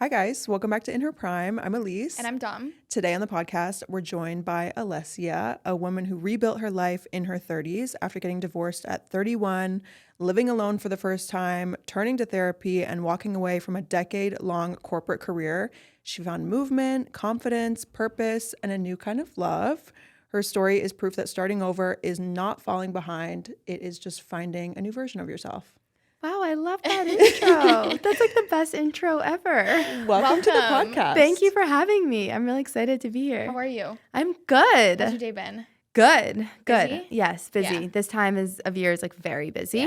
Hi guys, welcome back to In Her Prime. I'm Elise. And I'm Dom. Today on the podcast, we're joined by Alessia, a woman who rebuilt her life in her 30s after getting divorced at 31, living alone for the first time, turning to therapy, and walking away from a decade-long corporate career. She found movement, confidence, purpose, and a new kind of love. Her story is proof that starting over is not falling behind. It is just finding a new version of yourself. Wow, I love that intro. That's like the best intro ever. Welcome to the podcast. Thank you for having me. I'm really excited to be here. How are you? I'm good. How's your day been? Good. Busy? Yes, busy. Yeah. This time of year is like very busy.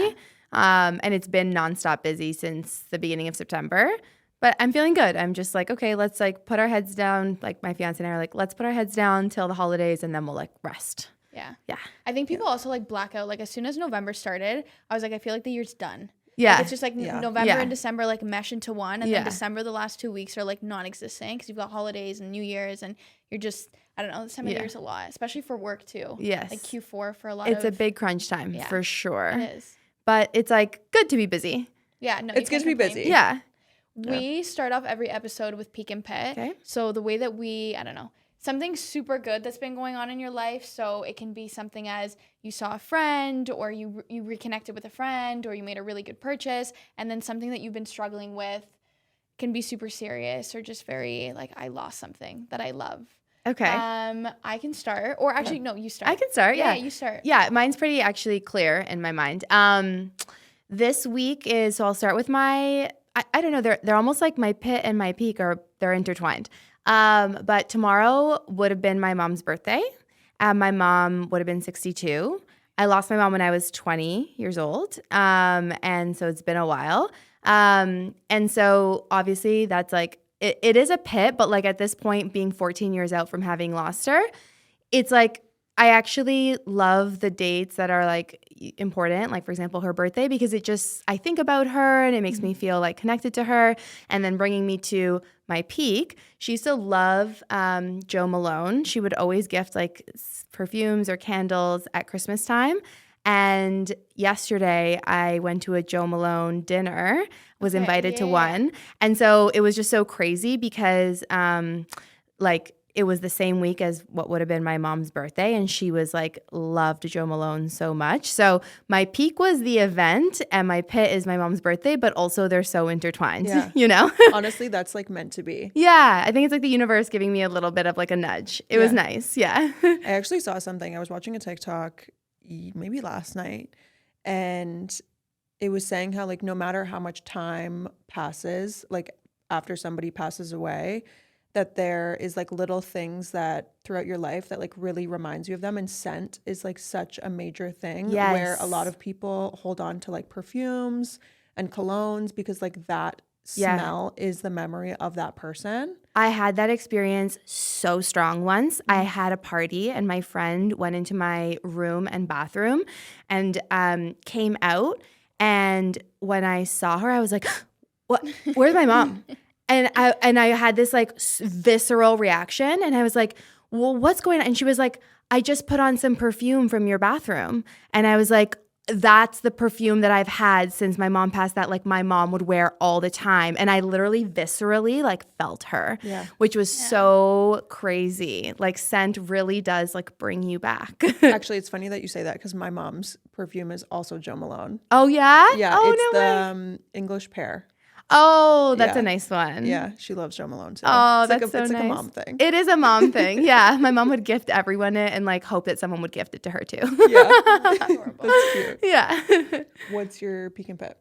Yeah. And it's been nonstop busy since the beginning of September. But I'm feeling good. I'm just like, okay, let's like put our heads down. Like my fiance and I are like, let's put our heads down till the holidays and then we'll like rest. Yeah. Yeah. I think people also like black out. Like as soon as November started, I was like, I feel like the year's done. Yeah. Like, it's just like November Yeah. and December like mesh into one. And Yeah. then December, the last 2 weeks are like non-existent because you've got holidays and New Year's and you're just, I don't know, this time of year is a lot, especially for work too. Yes. Like Q4 for a lot It's of. a big crunch time for sure. It is. But it's like good to be busy. Yeah. No, It's good to be busy. Yeah. We start off every episode with Peak and Pit. Okay. So the way that I don't know, something super good that's been going on in your life. So it can be something as you saw a friend or you reconnected with a friend or you made a really good purchase. And then something that you've been struggling with can be super serious or just very like, I lost something that I love. Okay. I can start. Or actually, no, you start. I can start, yeah. Yeah, you start. Yeah, mine's pretty actually clear in my mind. This week so I'll start with I don't know, they're almost like my pit and my peak they're intertwined. But tomorrow would have been my mom's birthday. My mom would have been 62. I lost my mom when I was 20 years old. And so it's been a while. And so obviously that's like, it is a pit, but like at this point being 14 years out from having lost her, it's like, I actually love the dates that are like important, like for example, her birthday, because I think about her and it makes me feel like connected to her. And then bringing me to my peak, she used to love Jo Malone. She would always gift like perfumes or candles at Christmas time. And yesterday I went to a Jo Malone dinner, was invited to one. And so it was just so crazy because it was the same week as what would have been my mom's birthday. And she was like, loved Jo Malone so much. So my peak was the event and my pit is my mom's birthday, but also they're so intertwined, you know? Honestly, that's like meant to be. Yeah. I think it's like the universe giving me a little bit of like a nudge. It was nice. Yeah. I actually saw something. I was watching a TikTok maybe last night, and it was saying how like no matter how much time passes, like after somebody passes away, that there is like little things that throughout your life that like really reminds you of them. And scent is like such a major thing where a lot of people hold on to like perfumes and colognes because like that smell is the memory of that person. I had that experience so strong once. I had a party and my friend went into my room and bathroom and came out. And when I saw her, I was like, "What? Where's my mom?" And I had this like visceral reaction and I was like, well, what's going on? And she was like, I just put on some perfume from your bathroom. And I was like, that's the perfume that I've had since my mom passed that like my mom would wear all the time. And I literally viscerally like felt her, which was so crazy. Like scent really does like bring you back. Actually, it's funny that you say that because my mom's perfume is also Jo Malone. Oh, yeah? Yeah, oh, it's no the English Pear. Oh, that's a nice one. Yeah, she loves Jo Malone too. Oh, it's that's like so it's nice. like a mom thing. It is a mom thing. Yeah, my mom would gift everyone it and like hope that someone would gift it to her too. Yeah, that's cute. Yeah. What's your peak and pit?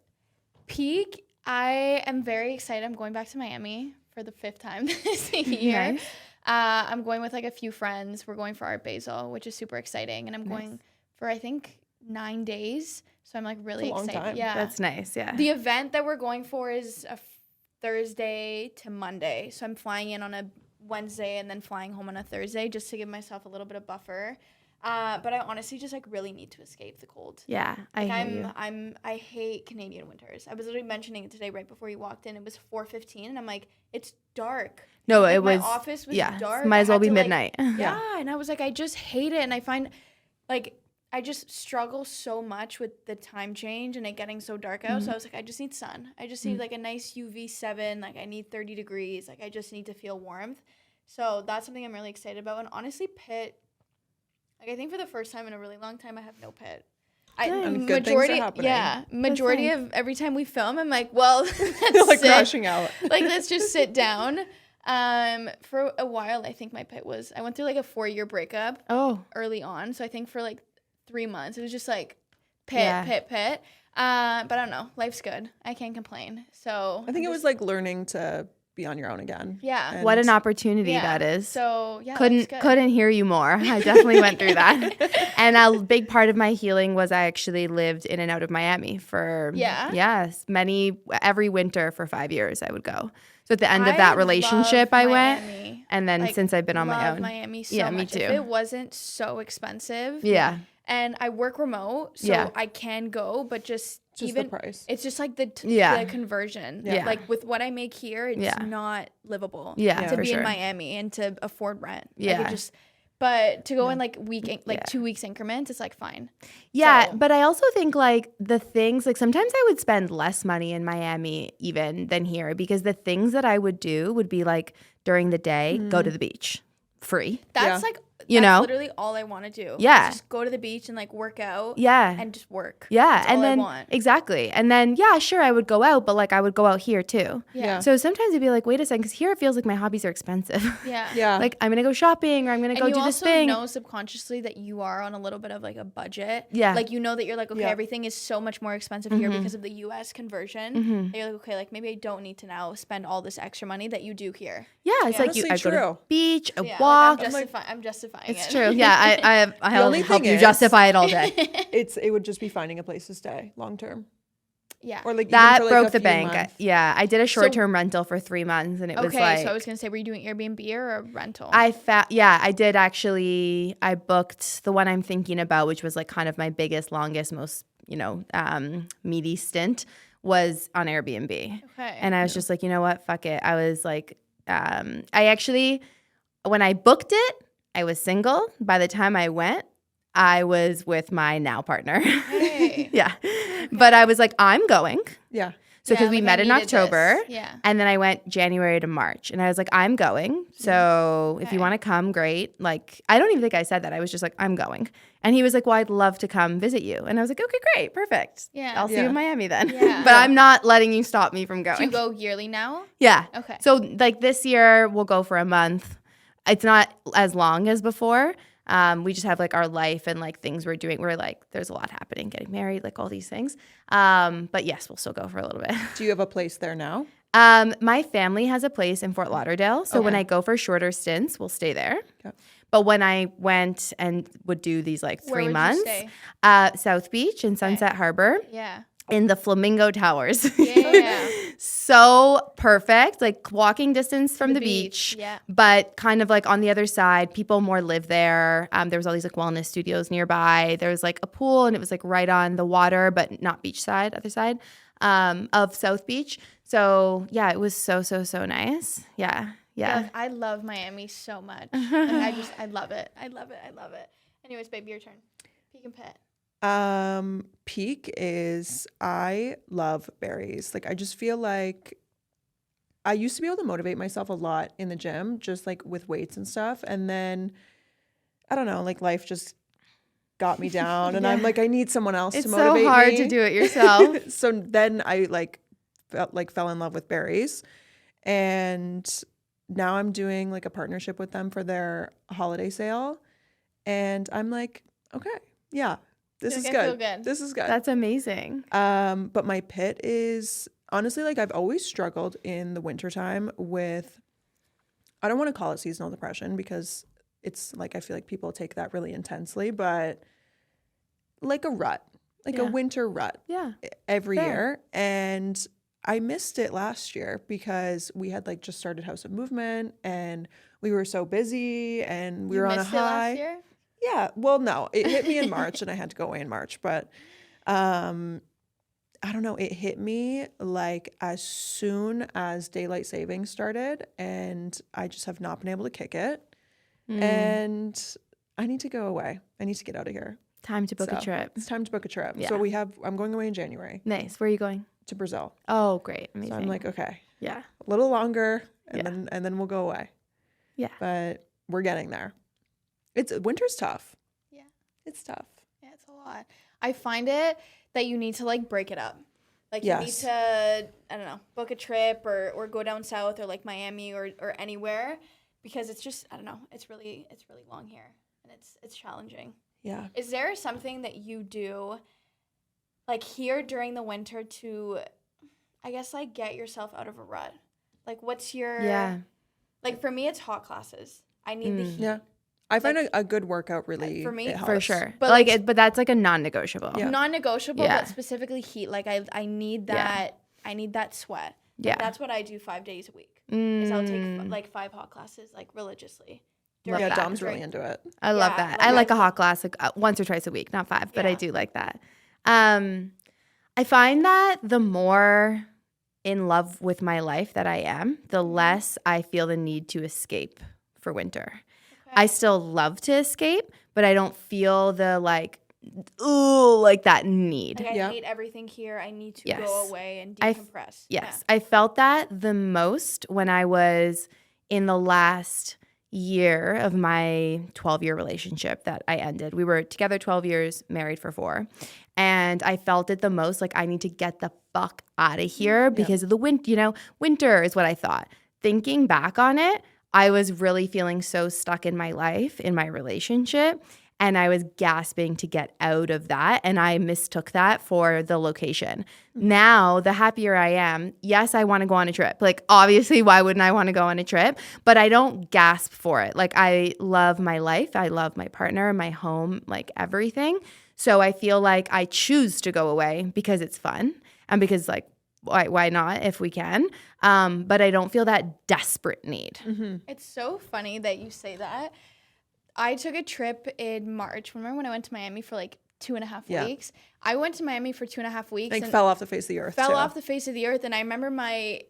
Peak, I am very excited. I'm going back to Miami for the 5th time this year. Nice. I'm going with like a few friends. We're going for Art Basel, which is super exciting. And I'm going for, I think, 9 days. So I'm like really That's a long excited. time. Yeah. That's nice. Yeah. The event that we're going for is a Thursday to Monday. So I'm flying in on a Wednesday and then flying home on a Thursday just to give myself a little bit of buffer. But I honestly just like really need to escape the cold. Yeah, I hear you. I hate Canadian winters. I was literally mentioning it today right before you walked in. It was 4:15 and I'm like, it's dark. No, like, it was. My office was dark. Might as well I be had to, midnight. Yeah, and I was like, I just hate it, and I find like I just struggle so much with the time change and it getting so dark out. So I was like, I just need sun. I just need like a nice UV7. Like I need 30 degrees. Like I just need to feel warmth. So that's something I'm really excited about. And honestly, pit, like I think for the first time in a really long time, I have no pit. And good things are happening. Yeah, majority of every time we film, I'm like, well, You're like crashing out. Like let's just sit down. For a while, I think my pit I went through like a 4-year breakup. Early on, so I think for like 3 months, it was just like pit. But I don't know, life's good. I can't complain. So I think it was like learning to be on your own again. Yeah. What an opportunity that is. So yeah, couldn't hear you more. I definitely went through that. And a big part of my healing was I actually lived in and out of Miami for every winter for 5 years I would go. So at the end of that relationship I went, and then like, since I've been on my own. Miami so much. Me too. If it wasn't so expensive. Yeah. And I work remote, so I can go, but just even the price. It's just like the conversion. Yeah. Like with what I make here, it's not livable. Yeah, to be sure. in Miami and to afford rent. Yeah. Like but to go in like 2 weeks increments, it's like fine. Yeah, but I also think like the things like sometimes I would spend less money in Miami even than here because the things that I would do would be like during the day, go to the beach free. That's like literally all I want to do. Yeah. Just go to the beach and like work out. Yeah. And just work. Yeah. That's and all then I want. exactly. And then sure I would go out, but like I would go out here too. Yeah. So sometimes it'd be like, wait a second, because here it feels like my hobbies are expensive. Yeah. Yeah. Like I'm gonna go shopping or I'm gonna go do this thing. And you also know subconsciously that you are on a little bit of like a budget. Yeah. Like you know that you're like, okay, everything is so much more expensive here because of the US conversion. That you're like, okay, like maybe I don't need to now spend all this extra money that you do here. Yeah, it's like I go to the beach, I walk. Like I'm justifying it. It's true. Yeah, I'll only help thing you is- justify it all day. It would just be finding a place to stay long term. Yeah. Or like That even for, like, broke a the few bank. months. Yeah, I did a short-term rental for 3 months, and it was like. So I was gonna say, were you doing Airbnb or a rental? I did actually. I booked the one I'm thinking about, which was like kind of my biggest, longest, most meaty stint was on Airbnb. Okay. And I was just like, you know what, fuck it. I was like, I actually, when I booked it, I was single. By the time I went, I was with my now partner. Hey. Yeah. Okay. But I was like, I'm going. Yeah. So because we met in October. This. Yeah. And then I went January to March. And I was like, I'm going. So if you want to come, great. Like, I don't even think I said that. I was just like, I'm going. And he was like, well, I'd love to come visit you. And I was like, okay, great. Perfect. Yeah. I'll see you in Miami then. Yeah. But I'm not letting you stop me from going. Do you go yearly now? Yeah. Okay. So like this year we'll go for a month. It's not as long as before. We just have like our life and like things we're doing. We're like, there's a lot happening, getting married, like all these things. But yes, we'll still go for a little bit. Do you have a place there now? My family has a place in Fort Lauderdale. So when I go for shorter stints, we'll stay there. Okay. But when I went and would do these like 3 months, South Beach and Sunset Harbor. Yeah. In the Flamingo Towers. Yeah. So perfect, like walking distance from the beach. Yeah. But kind of like on the other side, people more live there. There was all these like wellness studios nearby. There was like a pool and it was like right on the water, but not beachside, other side of South Beach. So yeah, it was so nice. Yeah. Like, I love Miami so much. Like, I love it. I love it. Anyways, babe, your turn. Peak and pet. Peak is I love berries. Like I just feel like I used to be able to motivate myself a lot in the gym, just like with weights and stuff. And then I don't know, like life just got me down and I'm like, I need someone else to motivate me. It's so hard to do it yourself. So then I fell in love with berries. And now I'm doing like a partnership with them for their holiday sale. And I'm like, okay, yeah. This is good. This is good. That's amazing. But my pit is honestly like I've always struggled in the wintertime with, I don't want to call it seasonal depression because it's like I feel like people take that really intensely, but like a rut, like a winter rut every year. And I missed it last year because we had like just started House of Movement and we were so busy and we were on a high. Last year? Yeah, well, no, it hit me in March and I had to go away in March, but I don't know, it hit me like as soon as daylight savings started and I just have not been able to kick it and I need to go away. I need to get out of here. Time to book a So, trip. It's time to book a trip. Yeah. So I'm going away in January Nice. Where are you going? to Brazil. Oh, great. Amazing. So I'm like, okay, yeah. a little longer Yeah. and then we'll go away. Yeah. But we're getting there. Winter's tough. Yeah. It's tough. Yeah, it's a lot. I find it that you need to like break it up. Like you need Yes. to, I don't know, book a trip or go down south or like Miami or anywhere, because it's just, I don't know, it's really long here and it's challenging. Yeah. Is there something that you do like here during the winter to, I guess, like get yourself out of a rut? Like what's your, Yeah. like for me, it's hot classes. I need the heat. Yeah. I find Like, a good workout really for me, it For helps. sure. But, But like, but that's like a non-negotiable. Yeah. Non-negotiable, Yeah. but specifically heat. Like I need Yeah. that. I need that sweat. Like, Yeah. that's what I do 5 days a week. Is I'll take Mm. like 5 hot classes like religiously. Love Yeah, that. Dom's really into it. I love Yeah, that. like I like I- a hot glass like once or twice a week, not 5, but I Yeah. do like that. I find that the more in love with my life that I am, the less I feel the need to escape for winter. Okay. I still love to escape, but I don't feel the like, ooh, like that need. Like I Yeah. hate everything here. I need to Yes. go away and I f- decompress. Yes, I felt that the most when I was in the last year of my 12-year relationship that I ended. We were together 12 years, married for 4. And I felt it the most like I need to get the fuck out of here because of the winter, winter is what I thought. Thinking back on it, I was really feeling so stuck in my life, in my relationship, and I was gasping to get out of that, and I mistook that for the location. Now, the happier I am, yes, I want to go on a trip. Like, obviously, why wouldn't I want to go on a trip? But I don't gasp for it. Like, I love my life. I love my partner, my home, like everything. So I feel like I choose to go away because it's fun and because, like, why not if we can? But I don't feel that desperate need. Mm-hmm. It's so funny that you say that. I took a trip in March. Remember when I went to Miami for like 2.5 Yeah. weeks? I went to Miami for 2.5 weeks Like and fell off the face of the earth. fell too. off the face of the earth. And I remember my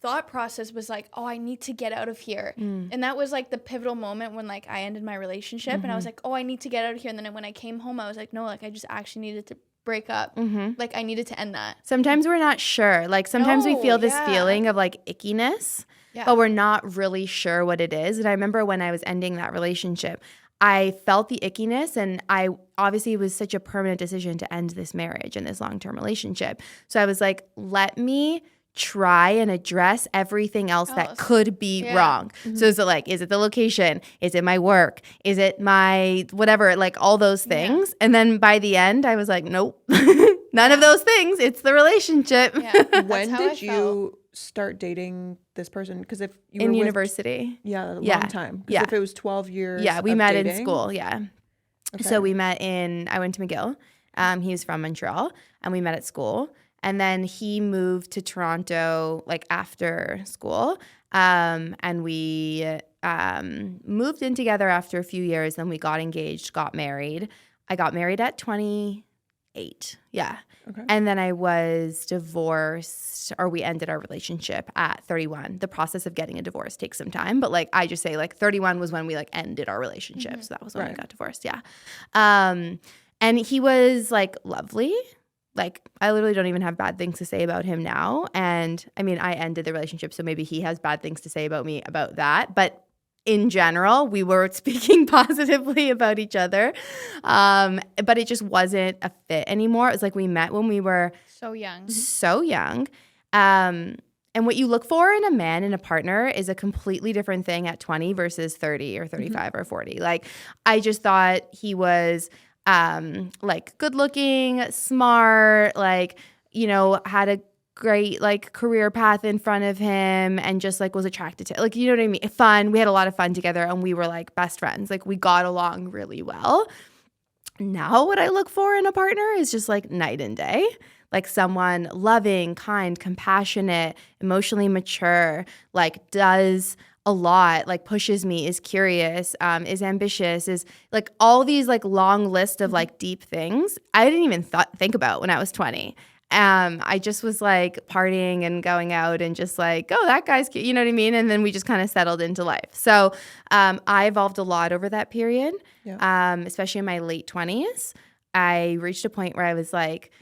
thought process was like, oh, I need to get out of here. And that was like the pivotal moment when like I ended my relationship. And I was like, oh, I need to get out of here. And then when I came home, I was like, no, like I just actually needed to break up. Like I needed to end that. Sometimes we're not sure. Like sometimes we No, feel this yeah. feeling of like ickiness, Yeah. but we're not really sure what it is. And I remember when I was ending that relationship, I felt the ickiness, and I obviously it was such a permanent decision to end this marriage and this long-term relationship. So I was like, let me try and address everything else that could be Yeah. wrong. So is it like, is it the location? Is it my work? Is it my whatever? Like all those things. And then by the end, I was like, nope, none of those things. It's the relationship. Yeah. That's When how did I felt. you start dating this person? Because if you In were with- university. yeah, a Yeah. long time. 'Cause Yeah. if it was 12 years, Yeah, we of met in dating- school. Yeah. Okay. So we met I went to McGill. He was from Montreal, and we met at school. And then he moved to Toronto like after school. And we moved in together after a few years. Then we got engaged, got married. I got married at 28. Yeah. Okay. And then I was divorced, or we ended our relationship at 31. The process of getting a divorce takes some time, but like I just say like 31 was when we like ended our relationship. So that was when we Right. got divorced. Yeah. And he was like lovely. Like I literally don't even have bad things to say about him now. And I mean, I ended the relationship, so maybe he has bad things to say about me about that. But in general, we were speaking positively about each other. But it just wasn't a fit anymore. It was like we met when we were So young. so young. And what you look for in a man and a partner is a completely different thing at 20 versus 30 or 35 or 40. Like I just thought he was like good looking, smart, like, had a great like career path in front of him, and just like was attracted to, like, you know what I mean? Fun. We had a lot of fun together, and we were like best friends. Like we got along really well. Now what I look for in a partner is just like night and day. Like someone loving, kind, compassionate, emotionally mature, like does a lot, like pushes me, is curious, is ambitious, is like all these like long list of like deep things I didn't even think about when I was 20. I just was like partying and going out and just like, oh, that guy's cute, you know what I mean? And then we just kind of settled into life. So I evolved a lot over that period, especially in my late 20s. I reached a point where I was like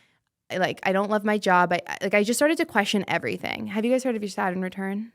I don't love my job. I just started to question everything. Have you guys heard of your Saturn return?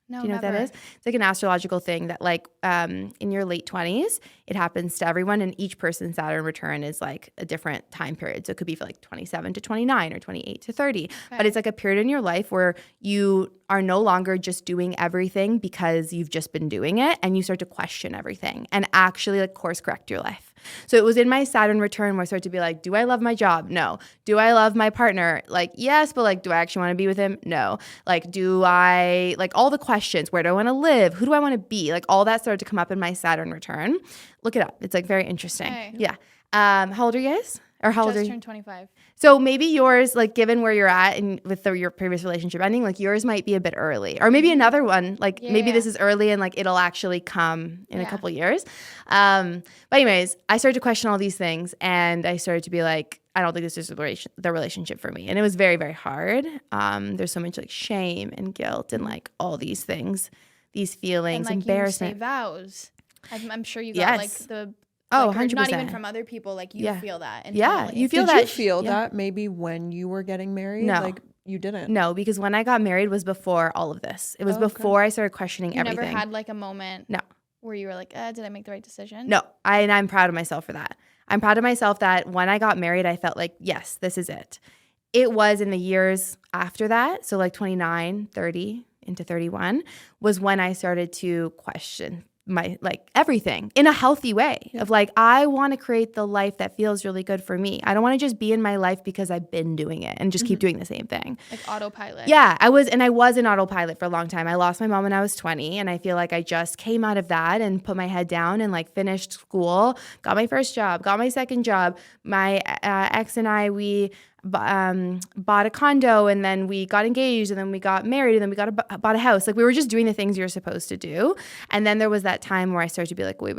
No, Do you know never. what that is? It's like an astrological thing that like in your late 20s, it happens to everyone, and each person's Saturn return is like a different time period. So it could be for like 27 to 29 or 28 to 30. But it's like a period in your life where you are no longer just doing everything because you've just been doing it, and you start to question everything and actually like course correct your life. So it was in my Saturn return where I started to be like, do I love my job? No. Do I love my partner? Like, yes, but like, do I actually want to be with him? No. Like, do I, like all the questions, where do I want to live? Who do I want to be? Like all that started to come up in my Saturn return. Look it up. It's like very interesting. Okay. Yeah. How old are you guys? Or how old are Just you? turned 25. So maybe yours, like given where you're at and with your previous relationship ending, like yours might be a bit early, or maybe another one, like maybe this is early and like it'll actually come in a couple years. But anyways, I started to question all these things, and I started to be like, I don't think this is the relationship for me. And it was very, very hard. There's so much like shame and guilt and like all these things, these feelings, and like embarrassment. You say vows. I'm sure you got like the. Oh, like, 100%. Not even from other people. Like you feel that. Yeah, you feel Did that. you feel that maybe when you were getting married? No. Like you didn't? No, because when I got married was before all of this. It was before I started questioning everything. You never had like a moment No. where you were like, did I make the right decision? No, I'm proud of myself for that. I'm proud of myself that when I got married, I felt like, yes, this is it. It was in the years after that, so like 29, 30 into 31, was when I started to question my like everything in a healthy way of like, I want to create the life that feels really good for me. I don't want to just be in my life because I've been doing it and just keep doing the same thing. Like autopilot. Yeah, I was in autopilot for a long time. I lost my mom when I was 20, and I feel like I just came out of that and put my head down and like finished school, got my first job, got my second job. My ex and I, we bought a condo, and then we got engaged, and then we got married, and then we bought a house. Like we were just doing the things you're supposed to do. And then there was that time where I started to be like, wait.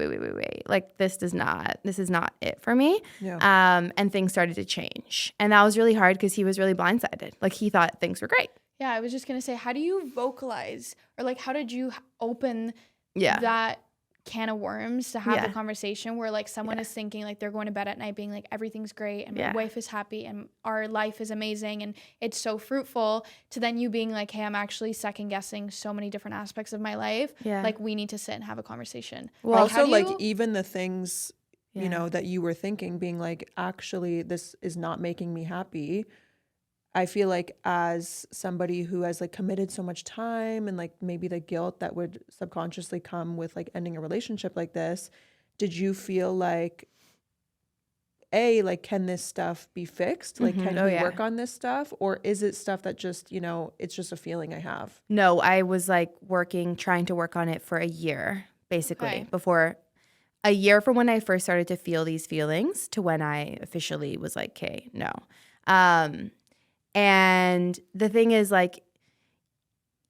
Like this is not it for me. Yeah. And things started to change. And that was really hard because he was really blindsided. Like he thought things were great. Yeah, I was just going to say, how do you vocalize, or like how did you open Yeah. that can of worms to have the conversation where like someone is thinking like they're going to bed at night being like everything's great and my wife is happy and our life is amazing and it's so fruitful, to then you being like, hey, I'm actually second guessing so many different aspects of my life. Like we need to sit and have a conversation. Well, also like even the things, you know, that you were thinking, being like, actually, this is not making me happy. I feel like as somebody who has like committed so much time, and like maybe the guilt that would subconsciously come with like ending a relationship like this, did you feel like, like, can this stuff be fixed? Like, can we work on this stuff? Or is it stuff that just, you know, it's just a feeling I have? No, I was like trying to work on it for a year, basically, before a year from when I first started to feel these feelings to when I officially was like, okay, no. And the thing is, like,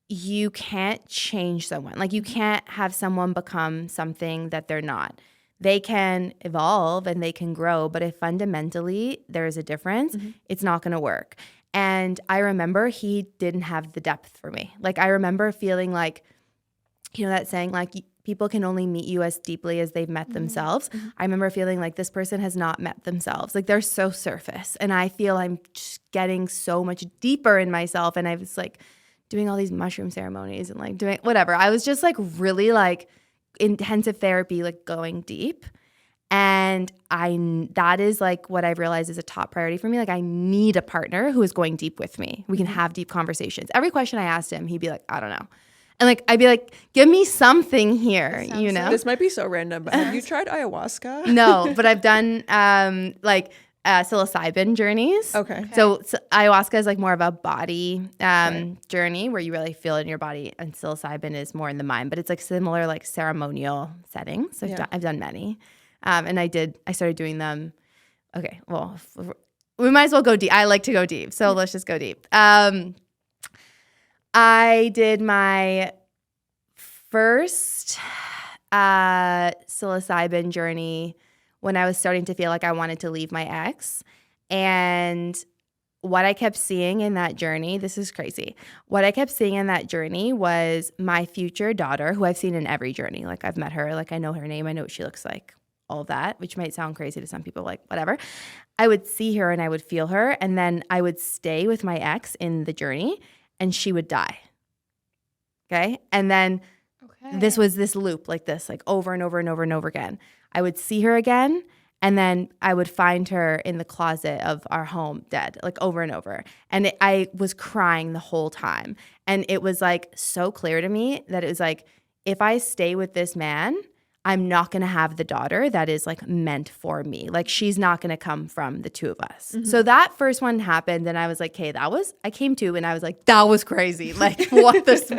you can't change someone. Like, you can't have someone become something that they're not. They can evolve and they can grow, but if fundamentally there is a difference, it's not going to work. And I remember he didn't have the depth for me. Like, I remember feeling like, you know, that saying, like, people can only meet you as deeply as they've met themselves. I remember feeling like this person has not met themselves. Like they're so surface. And I feel I'm just getting so much deeper in myself. And I was like doing all these mushroom ceremonies and like doing whatever. I was just like really like intensive therapy, like going deep. And that is like what I've realized is a top priority for me. Like I need a partner who is going deep with me. We can have deep conversations. Every question I asked him, he'd be like, I don't know. And like I'd be like, give me something here, you know? This might be so random, but have you tried ayahuasca? No, but I've done psilocybin journeys. Okay. So ayahuasca is like more of a body journey where you really feel it in your body, and psilocybin is more in the mind, but it's like similar like ceremonial settings. So I've done many. And I started doing them. Okay, well, we might as well go deep. I like to go deep, so let's just go deep. I did my first psilocybin journey when I was starting to feel like I wanted to leave my ex. And what I kept seeing in that journey, this is crazy. What I kept seeing in that journey was my future daughter, who I've seen in every journey. Like I've met her, like I know her name, I know what she looks like, all of that, which might sound crazy to some people, like whatever. I would see her and I would feel her, and then I would stay with my ex in the journey and she would die. Okay? And then this was this loop like this, like over and over and over and over again. I would see her again, and then I would find her in the closet of our home dead, like over and over. And I was crying the whole time. And it was like so clear to me that it was like, if I stay with this man, I'm not going to have the daughter that is like meant for me. Like she's not going to come from the two of us. Mm-hmm. So that first one happened, and I was like, okay, I came to, and I was like, that was crazy. Like what just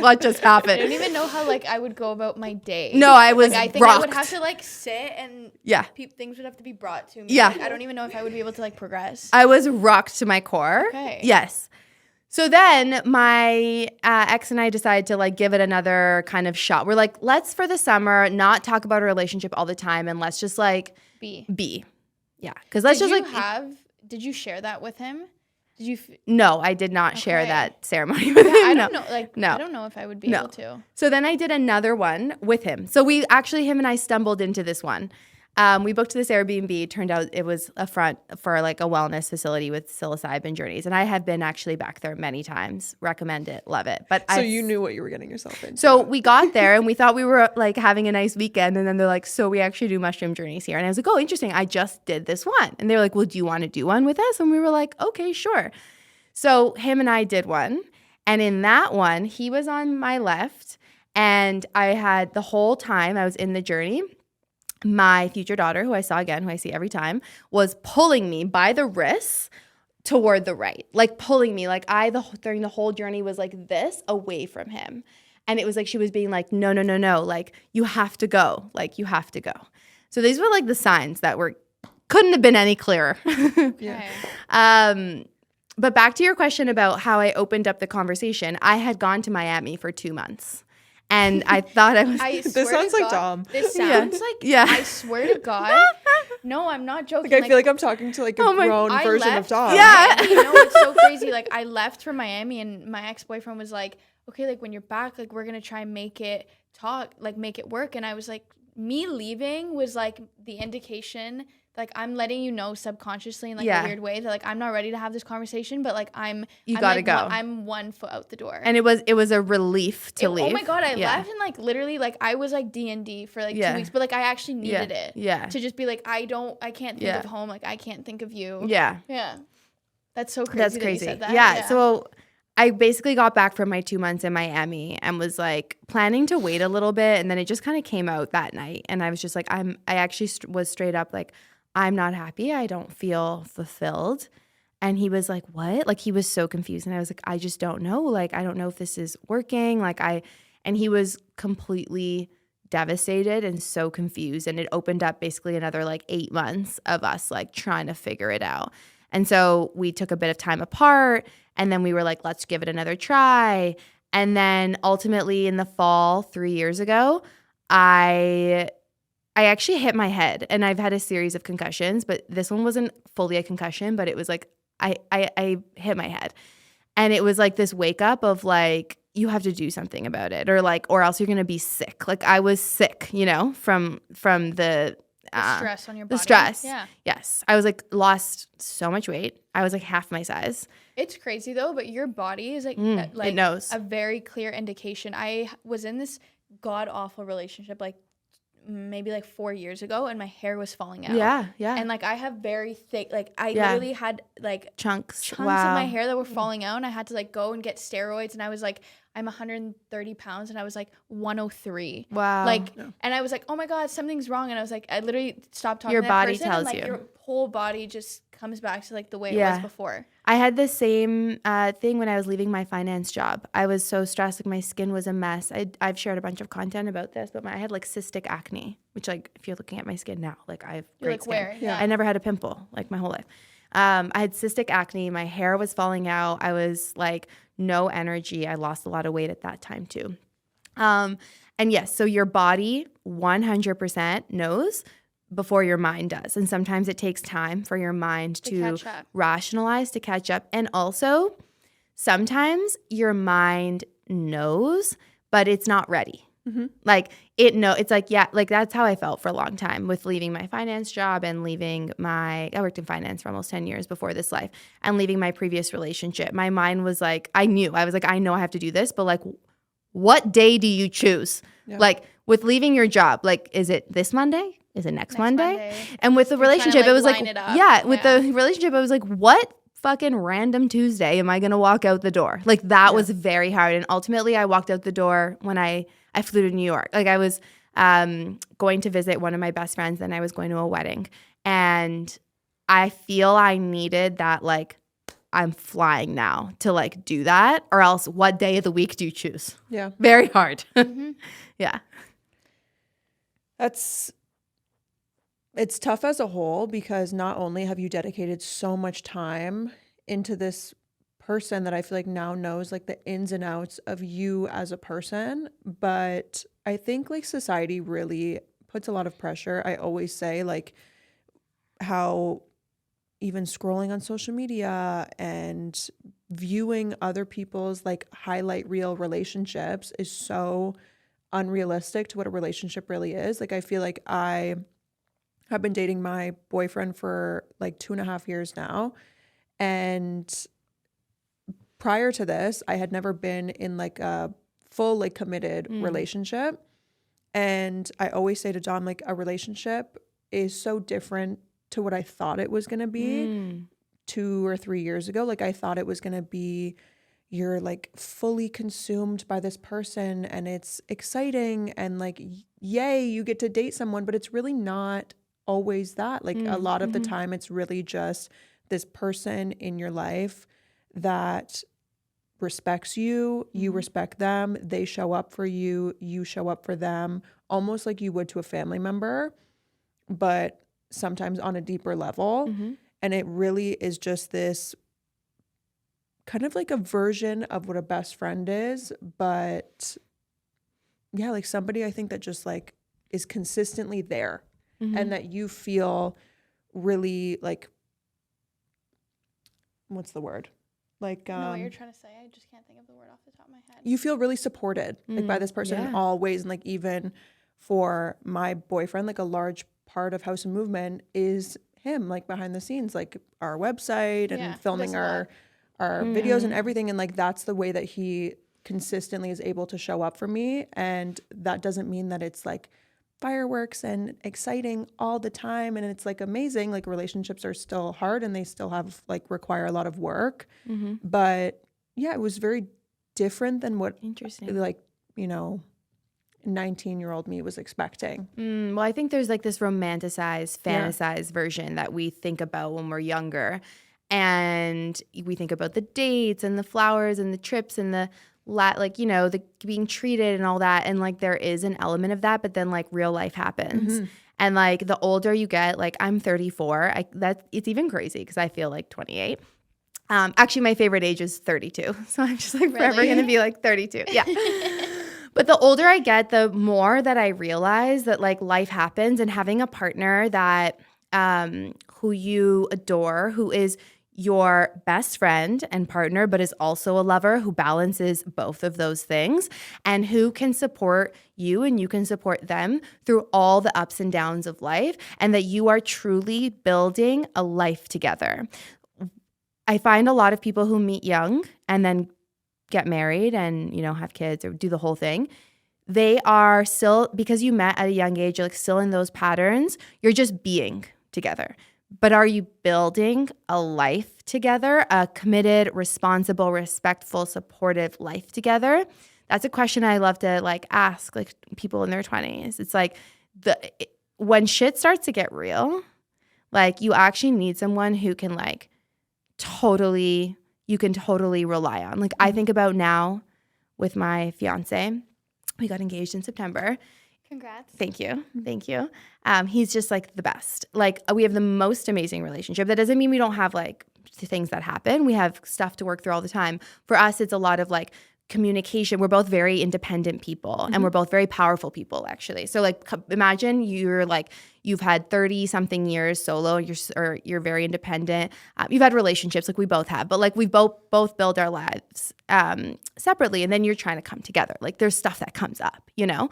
happened? I don't even know how like I would go about my day. No, I was like, I think rocked. I would have to like sit and things would have to be brought to me. Yeah. Like, I don't even know if I would be able to like progress. I was rocked to my core. Okay. Yes. So then my ex and I decided to like give it another kind of shot. We're like, let's for the summer not talk about a relationship all the time, and let's just like be. Yeah. Because let's did you share that with him? Did you? No, I did not share that ceremony with him. I don't know. Like, no. I don't know if I would be able to. So then I did another one with him. So him and I stumbled into this one. We booked this Airbnb. Turned out it was a front for like a wellness facility with psilocybin journeys. And I have been actually back there many times. Recommend it. Love it. But so you knew what you were getting yourself into. So we got there and we thought we were like having a nice weekend. And then they're like, so we actually do mushroom journeys here. And I was like, oh, interesting. I just did this one. And they were like, well, do you want to do one with us? And we were like, okay, sure. So him and I did one. And in that one, he was on my left. And I had the whole time I was in the journey, my future daughter, who I saw again, who I see every time, was pulling me by the wrists toward the right, like pulling me. Like during the whole journey was like this away from him. And it was like she was being like, no, like you have to go. Like you have to go. So these were like the signs that couldn't have been any clearer. Okay. But back to your question about how I opened up the conversation, I had gone to Miami for 2 months. And I thought I was. This sounds like Dom. This sounds like. Yeah. I swear to God. No, I'm not joking. Like I feel like I'm talking to like a grown version of Dom. Yeah. You know, it's so crazy. Like I left for Miami, and my ex-boyfriend was like, "Okay, like when you're back, like we're gonna try and make it work." And I was like, me leaving was like the indication. Like I'm letting you know subconsciously in like a weird way that like I'm not ready to have this conversation, but like you gotta go. I'm 1 foot out the door. And it was a relief to leave. Oh my God, I left and like literally like I was like D&D for like 2 weeks, but like I actually needed it. Yeah. To just be like I can't think of home, like I can't think of you. Yeah. Yeah. That's so crazy. That's crazy. That you said that. Yeah. So I basically got back from my 2 months in Miami and was like planning to wait a little bit, and then it just kind of came out that night, and I was just like I actually was straight up like, I'm not happy. I don't feel fulfilled. And he was like, what? Like he was so confused. And I was like, I just don't know. Like, I don't know if this is working. And he was completely devastated and so confused. And it opened up basically another like 8 months of us like trying to figure it out. And so we took a bit of time apart, and then we were like, let's give it another try. And then ultimately in the fall 3 years ago, I actually hit my head, and I've had a series of concussions, but this one wasn't fully a concussion, but it was like I hit my head. And it was like this wake up of like, you have to do something about it, or else you're going to be sick. Like I was sick, you know, from the stress on your body. The stress. Yeah. Yes. I was like lost so much weight. I was like half my size. It's crazy though, but your body is like it knows. A very clear indication. I was in this god awful relationship like maybe like 4 years ago, and my hair was falling out. Yeah. And like I have very thick, like I literally had like chunks of my hair that were falling out, and I had to like go and get steroids, and I was like, I'm 130 pounds, and I was like 103. Wow. Like, and I was like, oh my God, something's wrong. And I was like, I literally stopped talking your to that body person, tells and like you. your whole body just comes back to like the way it was before. I had the same thing when I was leaving my finance job. I was so stressed, like my skin was a mess. I've shared a bunch of content about this, but I had like cystic acne, which like if you're looking at my skin now, like I have great skin. Where? Yeah. I never had a pimple like my whole life. I had cystic acne. My hair was falling out. I was like no energy. I lost a lot of weight at that time too. And yes, so your body 100% knows before your mind does. And sometimes it takes time for your mind to rationalize, to catch up. And also, sometimes your mind knows, but it's not ready. Like it's like, yeah, like that's how I felt for a long time with leaving my finance job and I worked in finance for almost 10 years before this life, and leaving my previous relationship. My mind was like, I was like, I know I have to do this, but like, what day do you choose? Yeah. Like with leaving your job, like, is it this Monday? Is it next Monday? And with the You're trying to, relationship, it was like, line it up. with the relationship, I was like, what fucking random Tuesday am I going to walk out the door? Like that was very hard. And ultimately I walked out the door when I flew to New York. Like I was going to visit one of my best friends, and I was going to a wedding. And I feel I needed that, like, I'm flying now to like do that, or else what day of the week do you choose? Yeah. Very hard. Yeah. It's tough as a whole, because not only have you dedicated so much time into this person that I feel like now knows like the ins and outs of you as a person, but I think like society really puts a lot of pressure. I always say like how even scrolling on social media and viewing other people's like highlight reel relationships is so unrealistic to what a relationship really is. Like I feel like I have been dating my boyfriend for like 2.5 years now, and prior to this, I had never been in like a full like committed relationship. And I always say to Dom, like, a relationship is so different to what I thought it was going to be 2 or 3 years ago. Like I thought it was going to be you're like fully consumed by this person and it's exciting and like, yay, you get to date someone, but it's really not always that. Like a lot of the time it's really just this person in your life that respects you, you respect them, they show up for you, you show up for them, almost like you would to a family member, but sometimes on a deeper level. And it really is just this kind of like a version of what a best friend is, but yeah, like somebody I think that just like is consistently there and that you feel really like, what's the word? Like I know what you're trying to say. I just can't think of the word off the top of my head. You feel really supported like by this person in all ways. And like even for my boyfriend, like a large part of House and Movement is him, like behind the scenes, like our website and filming our videos and everything. And like that's the way that he consistently is able to show up for me. And that doesn't mean that it's like fireworks and exciting all the time and it's like amazing. Like relationships are still hard and they still have like require a lot of work. But yeah, it was very different than what like, you know, 19-year-old me was expecting. Well, I think there's like this romanticized, fantasized version that we think about when we're younger. And we think about the dates and the flowers and the trips and the like, you know, the being treated and all that. And like there is an element of that, but then like real life happens. And like the older you get, like I'm 34, it's even crazy because I feel like 28. Actually, my favorite age is 32. So I'm just like forever going to be like 32. Yeah. But the older I get, the more that I realize that like life happens, and having a partner that who you adore, who is your best friend and partner, but is also a lover, who balances both of those things, and who can support you and you can support them through all the ups and downs of life, and that you are truly building a life together. I find a lot of people who meet young and then get married and, you know, have kids or do the whole thing. They are still, because you met at a young age, you're like still in those patterns. You're just being together. But are you building a life together, a committed, responsible, respectful, supportive life together? That's a question I love to like ask like people in their 20s. It's like when shit starts to get real, like you actually need someone who can like you can totally rely on. Like I think about now with my fiance, we got engaged in September. Congrats. Thank you. Thank you. He's just like the best. Like we have the most amazing relationship. That doesn't mean we don't have like things that happen. We have stuff to work through all the time. For us, it's a lot of like communication. We're both very independent people and we're both very powerful people, actually. So like imagine you've had 30 something years solo, you're very independent. You've had relationships like we both have, but like we both build our lives separately, and then you're trying to come together. Like there's stuff that comes up, you know?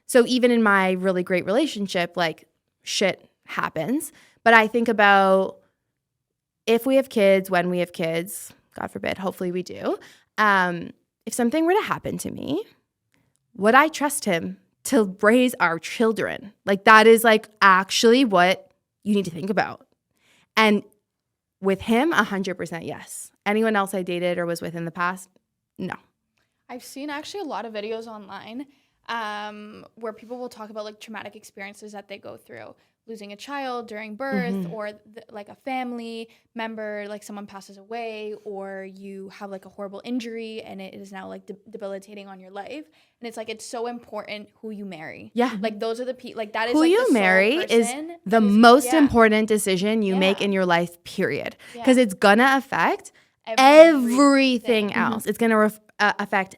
So even in my really great relationship, like shit happens. But I think about if we have kids, when we have kids, God forbid, hopefully we do. If something were to happen to me, would I trust him to raise our children? Like that is like actually what you need to think about. And with him, 100% yes. Anyone else I dated or was with in the past? No. I've seen actually a lot of videos online where people will talk about like traumatic experiences that they go through. Losing a child during birth, or like a family member, like someone passes away, or you have like a horrible injury and it is now like debilitating on your life. And it's like, it's so important who you marry. Yeah. Like those are the people, like that is who like you the marry sole is person the that is- most yeah. important decision you make Yeah. in your life, period. Yeah. Because it's gonna affect everything else. It's gonna affect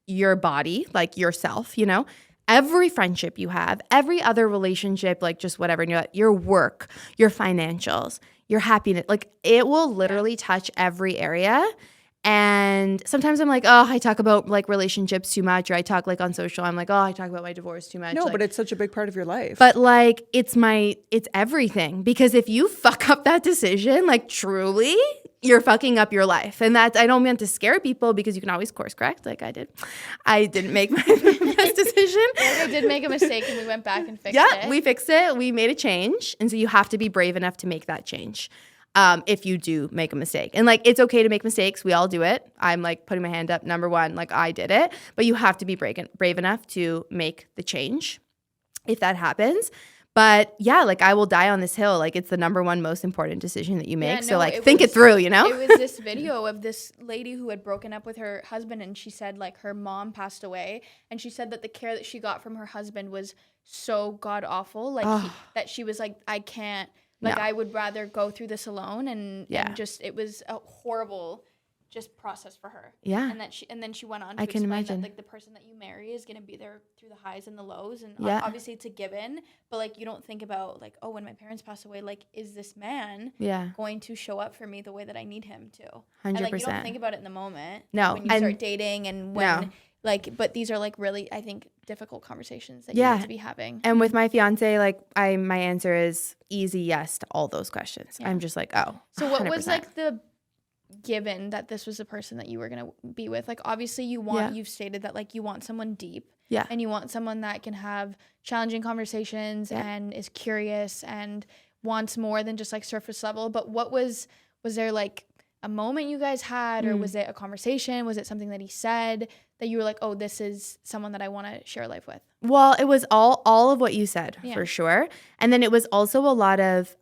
your body, like yourself, you know? Every friendship you have, every other relationship, like just whatever, your work, your financials, your happiness, like it will literally touch every area. And sometimes I'm like, oh, I talk about like relationships too much, or I talk like on social, I'm like, oh, I talk about my divorce too much. No, like, but it's such a big part of your life. but like it's everything, because if you fuck up that decision, like truly, you're fucking up your life. And that's, I don't mean to scare people, because you can always course correct like I did. I didn't make my best decision. I did make a mistake and we went back and fixed it. Yeah, we fixed it. We made a change. And so you have to be brave enough to make that change if you do make a mistake. And like, it's okay to make mistakes. We all do it. I'm like putting my hand up, number one, like I did it. But you have to be brave enough to make the change if that happens. But yeah, like I will die on this hill. Like it's the number one most important decision that you make. Yeah, So no, like think it through, you know? It was this video of this lady who had broken up with her husband, and she said like her mom passed away, and she said that the care that she got from her husband was so god awful, like that she was like, I can't, like I would rather go through this alone, and just it was a horrible just process for her. Yeah. And then she went on to I can explain imagine. that like the person that you marry is going to be there through the highs and the lows, and Yeah. obviously it's a given, but like you don't think about like, oh, when my parents pass away, like is this man going to show up for me the way that I need him to? 100%. And like you don't think about it in the moment. No. When you start dating and when like, but these are like really, I think, difficult conversations that you have to be having. And with my fiance, like my answer is easy yes to all those questions. I'm just like, oh. So what was 100%. like the given that this was the person that you were going to be with? Like obviously you've stated that like you want someone deep. Yeah. And you want someone that can have challenging conversations and is curious and wants more than just like surface level. But what was there like a moment you guys had, or was it a conversation? Was it something that he said that you were like, oh, this is someone that I want to share life with? Well, it was all of what you said, for sure. And then it was also a lot of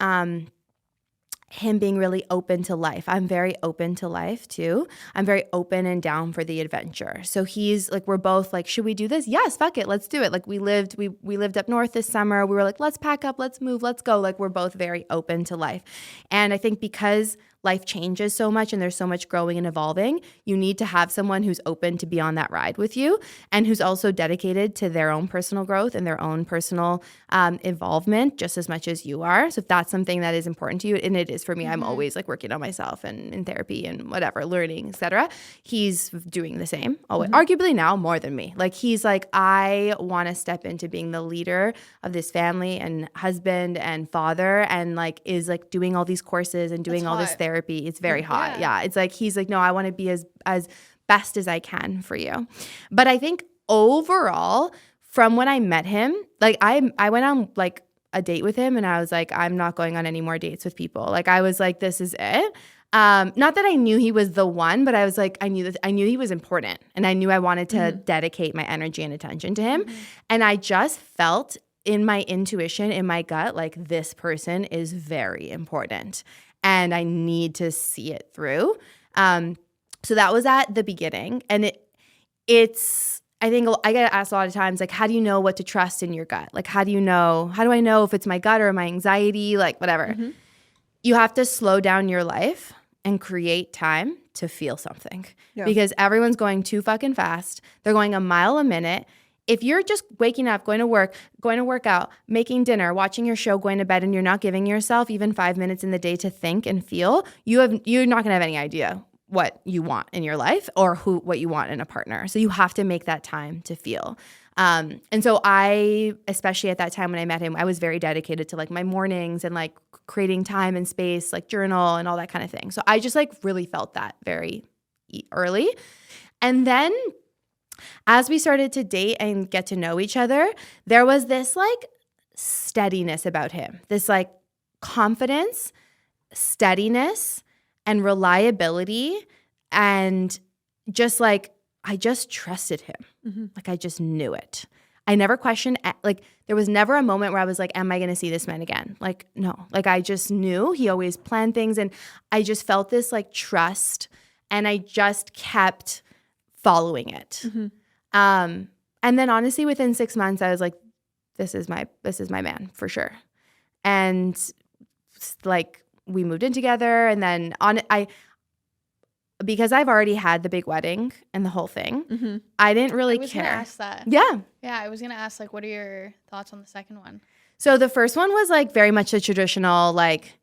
him being really open to life. I'm very open to life too. I'm very open and down for the adventure. So he's like, we're both like, should we do this? Yes, fuck it, let's do it. Like we lived up north this summer. We were like, let's pack up, let's move, let's go. Like we're both very open to life. And I think because life changes so much and there's so much growing and evolving, you need to have someone who's open to be on that ride with you, and who's also dedicated to their own personal growth and their own personal involvement just as much as you are. So if that's something that is important to you, and it is for me, I'm always like working on myself and in therapy and whatever, learning, etc. He's doing the same, always, arguably now more than me. Like he's like, I want to step into being the leader of this family and husband and father, and like is like doing all these courses and doing all this therapy. It's very hot. Yeah. It's like, he's like, no, I want to be as best as I can for you. But I think overall, from when I met him, like I went on like a date with him, and I was like, I'm not going on any more dates with people. Like I was like, this is it. Not that I knew he was the one, but I was like, I knew he was important, and I knew I wanted to dedicate my energy and attention to him. And I just felt in my intuition, in my gut, like this person is very important, and I need to see it through. So that was at the beginning. And it's, I think I get asked a lot of times, like, how do you know what to trust in your gut? Like, how do I know if it's my gut or my anxiety, like whatever. You have to slow down your life and create time to feel something Yeah. because everyone's going too fucking fast. They're going a mile a minute. If you're just waking up, going to work, going to work out, making dinner, watching your show, going to bed, and you're not giving yourself even 5 minutes in the day to think and feel, you're not going to have any idea what you want in your life or what you want in a partner. So you have to make that time to feel. And so I, especially at that time when I met him, I was very dedicated to like my mornings and like creating time and space, like journal and all that kind of thing. So I just like really felt that very early. And then as we started to date and get to know each other, there was this like steadiness about him, this like confidence, steadiness, and reliability. And just like, I just trusted him. Mm-hmm. Like I just knew it. I never questioned, like there was never a moment where I was like, am I going to see this man again? Like, no, like I just knew he always planned things. And I just felt this like trust and I just kept following it. Mm-hmm. And then honestly, within 6 months, I was like, this is my man for sure. And like we moved in together and then because I've already had the big wedding and the whole thing, Mm-hmm. I didn't really I was care. gonna ask that. Yeah. Yeah, I was gonna ask like, what are your thoughts on the second one? So the first one was like very much the traditional, like,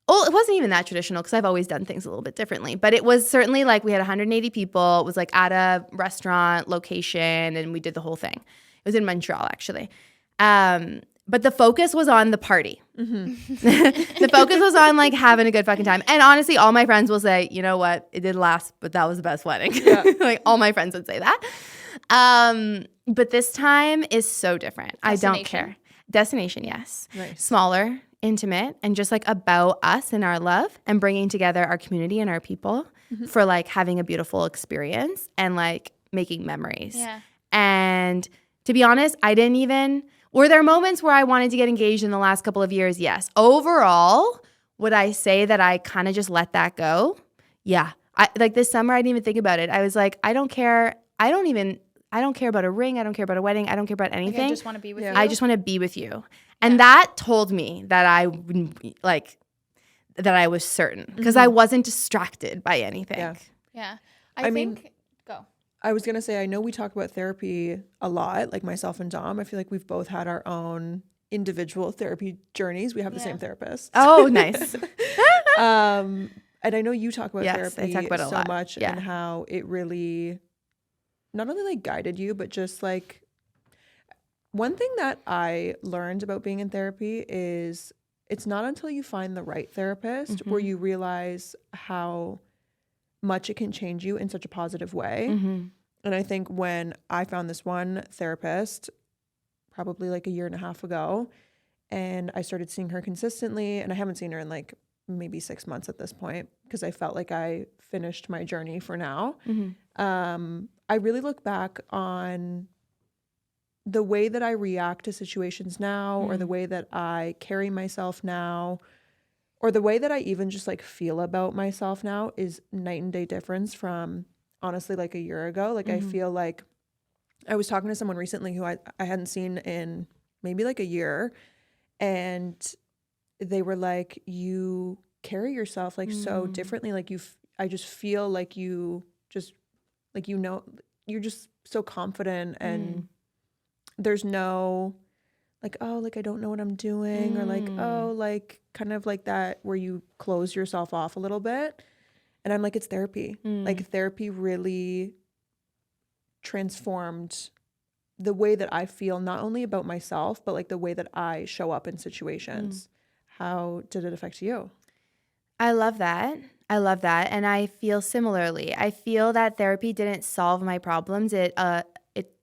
oh, it wasn't even that traditional because I've always done things a little bit differently. But it was certainly like we had 180 people. It was like at a restaurant location and we did the whole thing. It was in Montreal actually. But the focus was on the party. Mm-hmm. The focus was on like having a good fucking time. And honestly, all my friends will say, you know what? It did last, but that was the best wedding. Yeah. Like all my friends would say that. But this time is so different. I don't care. Destination, yes. Nice. Smaller, intimate, and just like about us and our love and bringing together our community and our people for like having a beautiful experience and like making memories. Yeah. And to be honest, were there moments where I wanted to get engaged in the last couple of years? Yes. Overall, would I say that I kind of just let that go? Yeah. Like this summer, I didn't even think about it. I was like, I don't care. I don't care about a ring. I don't care about a wedding. I don't care about anything. Like, I just want to be with you. I just want to be with you. And that told me that I was certain because I wasn't distracted by anything. Yeah. Yeah. I mean, think go. I was going to say, I know we talk about therapy a lot, like myself and Dom. I feel like we've both had our own individual therapy journeys. We have the same therapist. Oh, nice. And I know you talk about Yes, therapy I talk about it a so lot. much Yeah. and how it really not only like guided you, but just like one thing that I learned about being in therapy is it's not until you find the right therapist where you realize how much it can change you in such a positive way. Mm-hmm. And I think when I found this one therapist, probably like a year and a half ago, and I started seeing her consistently, and I haven't seen her in like maybe 6 months at this point because I felt like I finished my journey for now. Mm-hmm. I really look back on the way that I react to situations now, or the way that I carry myself now, or the way that I even just like feel about myself now is night and day difference from honestly like a year ago. Like I feel like I was talking to someone recently who I hadn't seen in maybe like a year, and they were like, you carry yourself like so differently. Like I just feel like you just like, you know, you're just so confident and there's no like, oh, like I don't know what I'm doing or like, oh, like kind of like that where you close yourself off a little bit. And I'm like, it's therapy. Like therapy really transformed the way that I feel, not only about myself, but like the way that I show up in situations. How did it affect you? I love that. And I feel similarly. I feel that therapy didn't solve my problems. It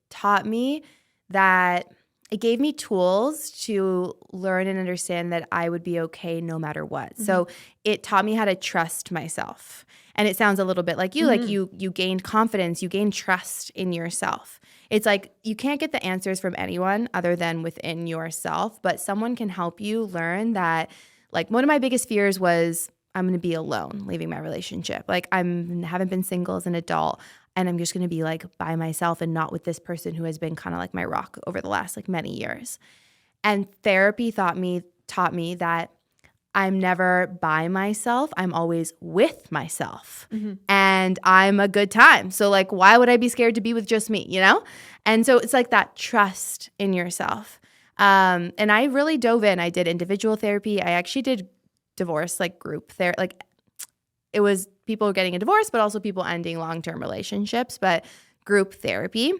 taught me that it gave me tools to learn and understand that I would be okay no matter what. So it taught me how to trust myself. And it sounds a little bit like you, like you gained confidence, you gained trust in yourself. It's like you can't get the answers from anyone other than within yourself, but someone can help you learn that. Like one of my biggest fears was I'm going to be alone leaving my relationship. Like haven't been single as an adult, and I'm just going to be like by myself and not with this person who has been kind of like my rock over the last like many years. And therapy taught me that I'm never by myself. I'm always with myself. And I'm a good time. So like, why would I be scared to be with just me, you know? And so it's like that trust in yourself. And I really dove in. I did individual therapy. I actually did divorce, like group therapy. Like it was people getting a divorce, but also people ending long-term relationships, but group therapy.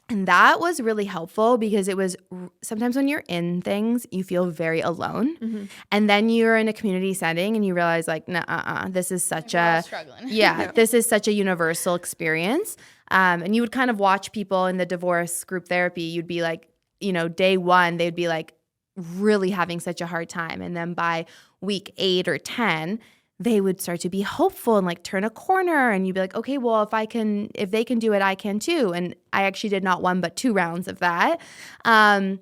And that was really helpful because it was sometimes when you're in things, you feel very alone. And then you're in a community setting and you realize like, nah, this is such We're all a, struggling. this is such a universal experience. And you would kind of watch people in the divorce group therapy. You'd be like, you know, day one, they'd be like really having such a hard time. And then by week 8 or 10, they would start to be hopeful and like turn a corner, and you'd be like, okay, well, if they can do it, I can too. And I actually did not 1 but 2 rounds of that. And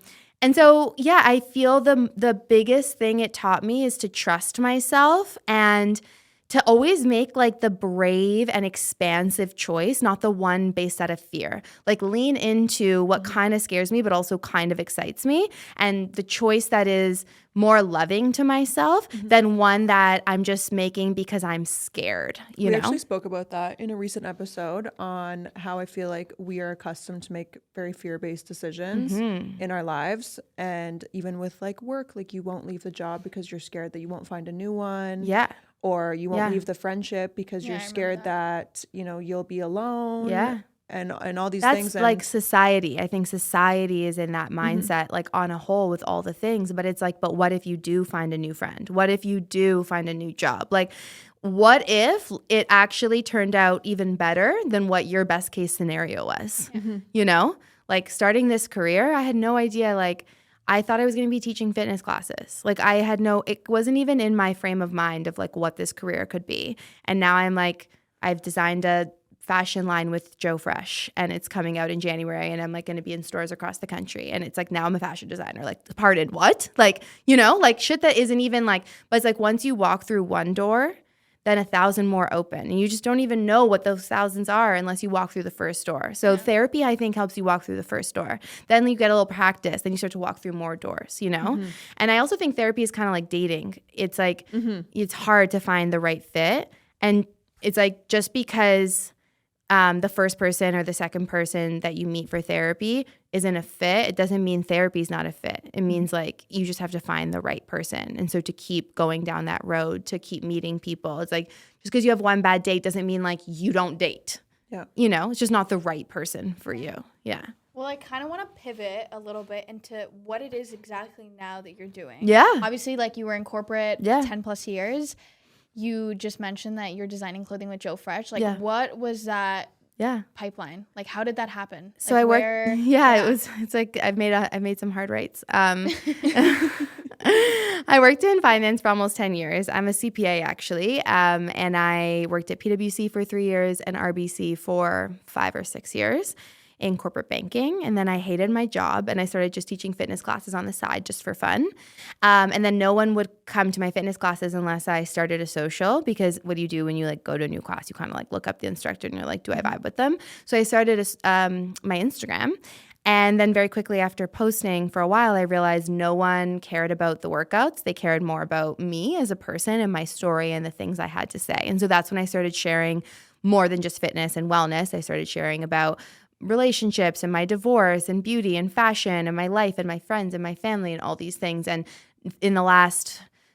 so, yeah, I feel the biggest thing it taught me is to trust myself and to always make like the brave and expansive choice, not the one based out of fear. Like lean into what kind of scares me, but also kind of excites me. And the choice that is more loving to myself than one that I'm just making because I'm scared, you We know? actually spoke about that in a recent episode on how I feel like we are accustomed to make very fear-based decisions in our lives. And even with like work, like you won't leave the job because you're scared that you won't find a new one. Yeah. Or you won't Yeah. leave the friendship because Yeah, you're I remember scared that, you know, you'll be alone. Yeah. And all these That's things. like society. I think society is in that mindset, like on a whole with all the things. But it's like, but what if you do find a new friend? What if you do find a new job? Like, what if it actually turned out even better than what your best case scenario was? You know, like starting this career, I had no idea. Like, I thought I was going to be teaching fitness classes. Like it wasn't even in my frame of mind of like what this career could be. And now I'm like, I've designed a fashion line with Joe Fresh and it's coming out in January and I'm like going to be in stores across the country. And it's like, now I'm a fashion designer. Like, pardon, what? Like, you know, like shit that isn't even like, but it's like once you walk through one door, then 1,000 more open. And you just don't even know what those thousands are unless you walk through the first door. So therapy, I think, helps you walk through the first door. Then you get a little practice. Then you start to walk through more doors, you know? And I also think therapy is kind of like dating. It's like, it's hard to find the right fit. And it's like, just because the first person or the second person that you meet for therapy isn't a fit, it doesn't mean therapy is not a fit. It means like you just have to find the right person. And so to keep going down that road, to keep meeting people, it's like just because you have one bad date doesn't mean like you don't date. Yeah. You know, it's just not the right person for you. Yeah. Well, I kind of want to pivot a little bit into what it is exactly now that you're doing. Yeah. Obviously, like you were in corporate 10 plus years. You just mentioned that you're designing clothing with Joe Fresh. Like, what was that pipeline? Like, how did that happen? So like, I worked. It's like I've made some hard rights. I worked in finance for almost 10 years. I'm a CPA actually, and I worked at PwC for 3 years and RBC for 5 or 6 years in corporate banking. And then I hated my job and I started just teaching fitness classes on the side just for fun. And then no one would come to my fitness classes unless I started a social, because what do you do when you like go to a new class? You kind of like look up the instructor and you're like, do I vibe with them? So I started my Instagram. And then very quickly after posting for a while, I realized no one cared about the workouts. They cared more about me as a person and my story and the things I had to say. And so that's when I started sharing more than just fitness and wellness. I started sharing about relationships and my divorce and beauty and fashion and my life and my friends and my family and all these things. And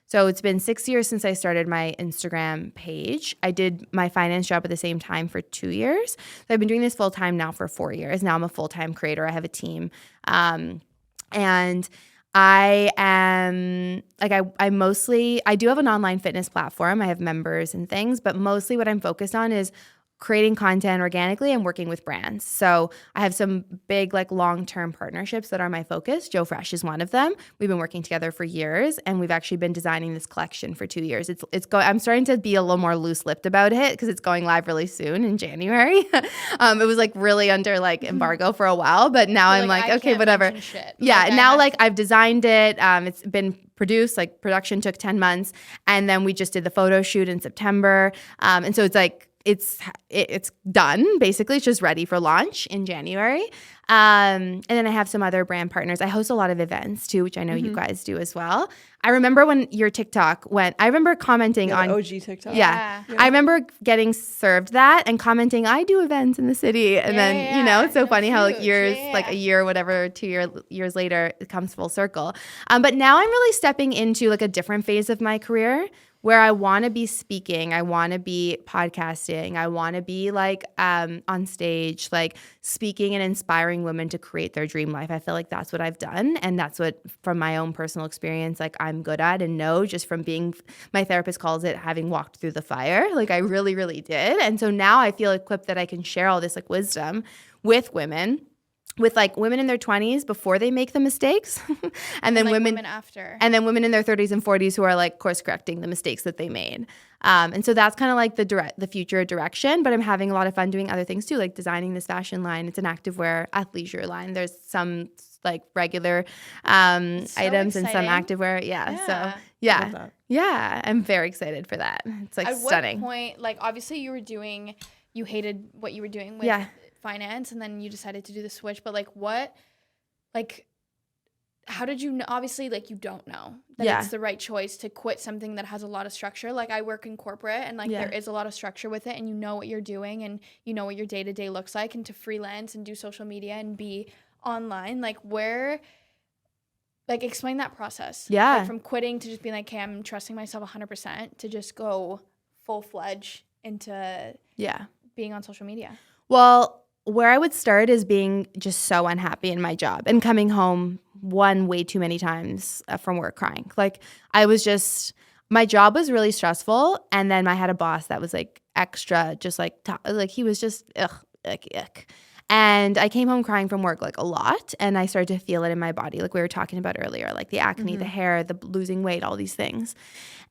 so it's been 6 years since I started my Instagram page. I did my finance job at the same time for 2 years. So I've been doing this full time now for 4 years. Now I'm a full-time creator. I have a team. And I am like, I do have an online fitness platform. I have members and things, but mostly what I'm focused on is creating content organically and working with brands. So I have some big like long-term partnerships that are my focus. Joe Fresh is one of them. We've been working together for years and we've actually been designing this collection for 2 years. I'm starting to be a little more loose-lipped about it because it's going live really soon in January. It was like really under like embargo for a while, but now I'm like, okay, whatever. Yeah, now like I've designed it. It's been produced, like production took 10 months. And then we just did the photo shoot in September. And so it's like, it's done. Basically, it's just ready for launch in January. And then I have some other brand partners. I host a lot of events too, which I know you guys do as well. I remember when your TikTok went, I remember commenting the on OG TikTok. Yeah. I remember getting served that and commenting, I do events in the city. And then, you know, it's so funny how like years, like a year, whatever, 2 years later, it comes full circle. But now I'm really stepping into like a different phase of my career where I want to be speaking, I want to be podcasting, I want to be like on stage, like speaking and inspiring women to create their dream life. I feel like that's what I've done, and that's what, from my own personal experience, like I'm good at and know just from being, my therapist calls it having walked through the fire. Like I really, really did. And so now I feel equipped that I can share all this like wisdom with women. With like women in their 20s before they make the mistakes, and then like women after, and then women in their 30s and 40s who are like course correcting the mistakes that they made. And so that's kind of like the future direction. But I'm having a lot of fun doing other things too, like designing this fashion line. It's an activewear athleisure line. There's some like regular items and some activewear. So I'm very excited for that. It's like stunning. At what point, like obviously you hated what you were doing with finance, and then you decided to do the switch, but how did you know? Obviously, like you don't know that it's the right choice to quit something that has a lot of structure. Like I work in corporate, and like there is a lot of structure with it, and you know what you're doing, and you know what your day-to-day looks like, and to freelance and do social media and be online, like where, like explain that process. Like from quitting to just being like, okay, I'm trusting myself 100% to just go full-fledged into being on social media. Well, where I would start is being just so unhappy in my job and coming home way too many times from work crying. Like I was just, my job was really stressful. And then I had a boss that was like extra, just like he was just ick. And I came home crying from work like a lot. And I started to feel it in my body. Like we were talking about earlier, like the acne, the hair, the losing weight, all these things.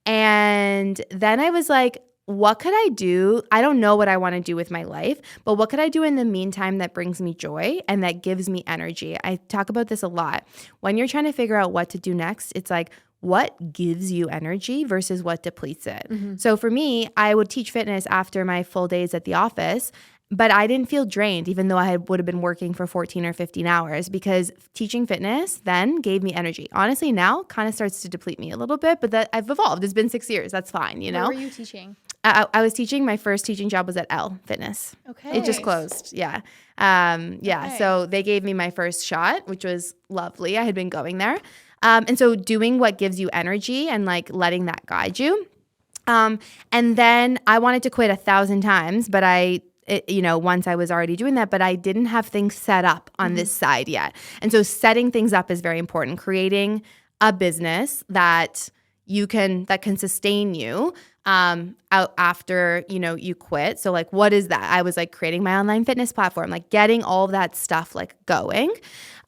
And then I was like, what could I do? I don't know what I want to do with my life, but what could I do in the meantime that brings me joy and that gives me energy? I talk about this a lot. When you're trying to figure out what to do next, it's like, what gives you energy versus what depletes it? So for me, I would teach fitness after my full days at the office, but I didn't feel drained, even though I would have been working for 14 or 15 hours, because teaching fitness then gave me energy. Honestly, now kind of starts to deplete me a little bit, but that I've evolved. It's been 6 years. That's fine, you know? Where were you teaching? I was teaching. My first teaching job was at L Fitness. Okay. It just closed. Okay. So they gave me my first shot, which was lovely. I had been going there. And so doing what gives you energy and like letting that guide you. And then I wanted to quit 1,000 times, but once I was already doing that, but I didn't have things set up on this side yet. And so setting things up is very important. Creating a business that can sustain you out after, you quit. So like, what is that? I was like creating my online fitness platform, like getting all of that stuff like going.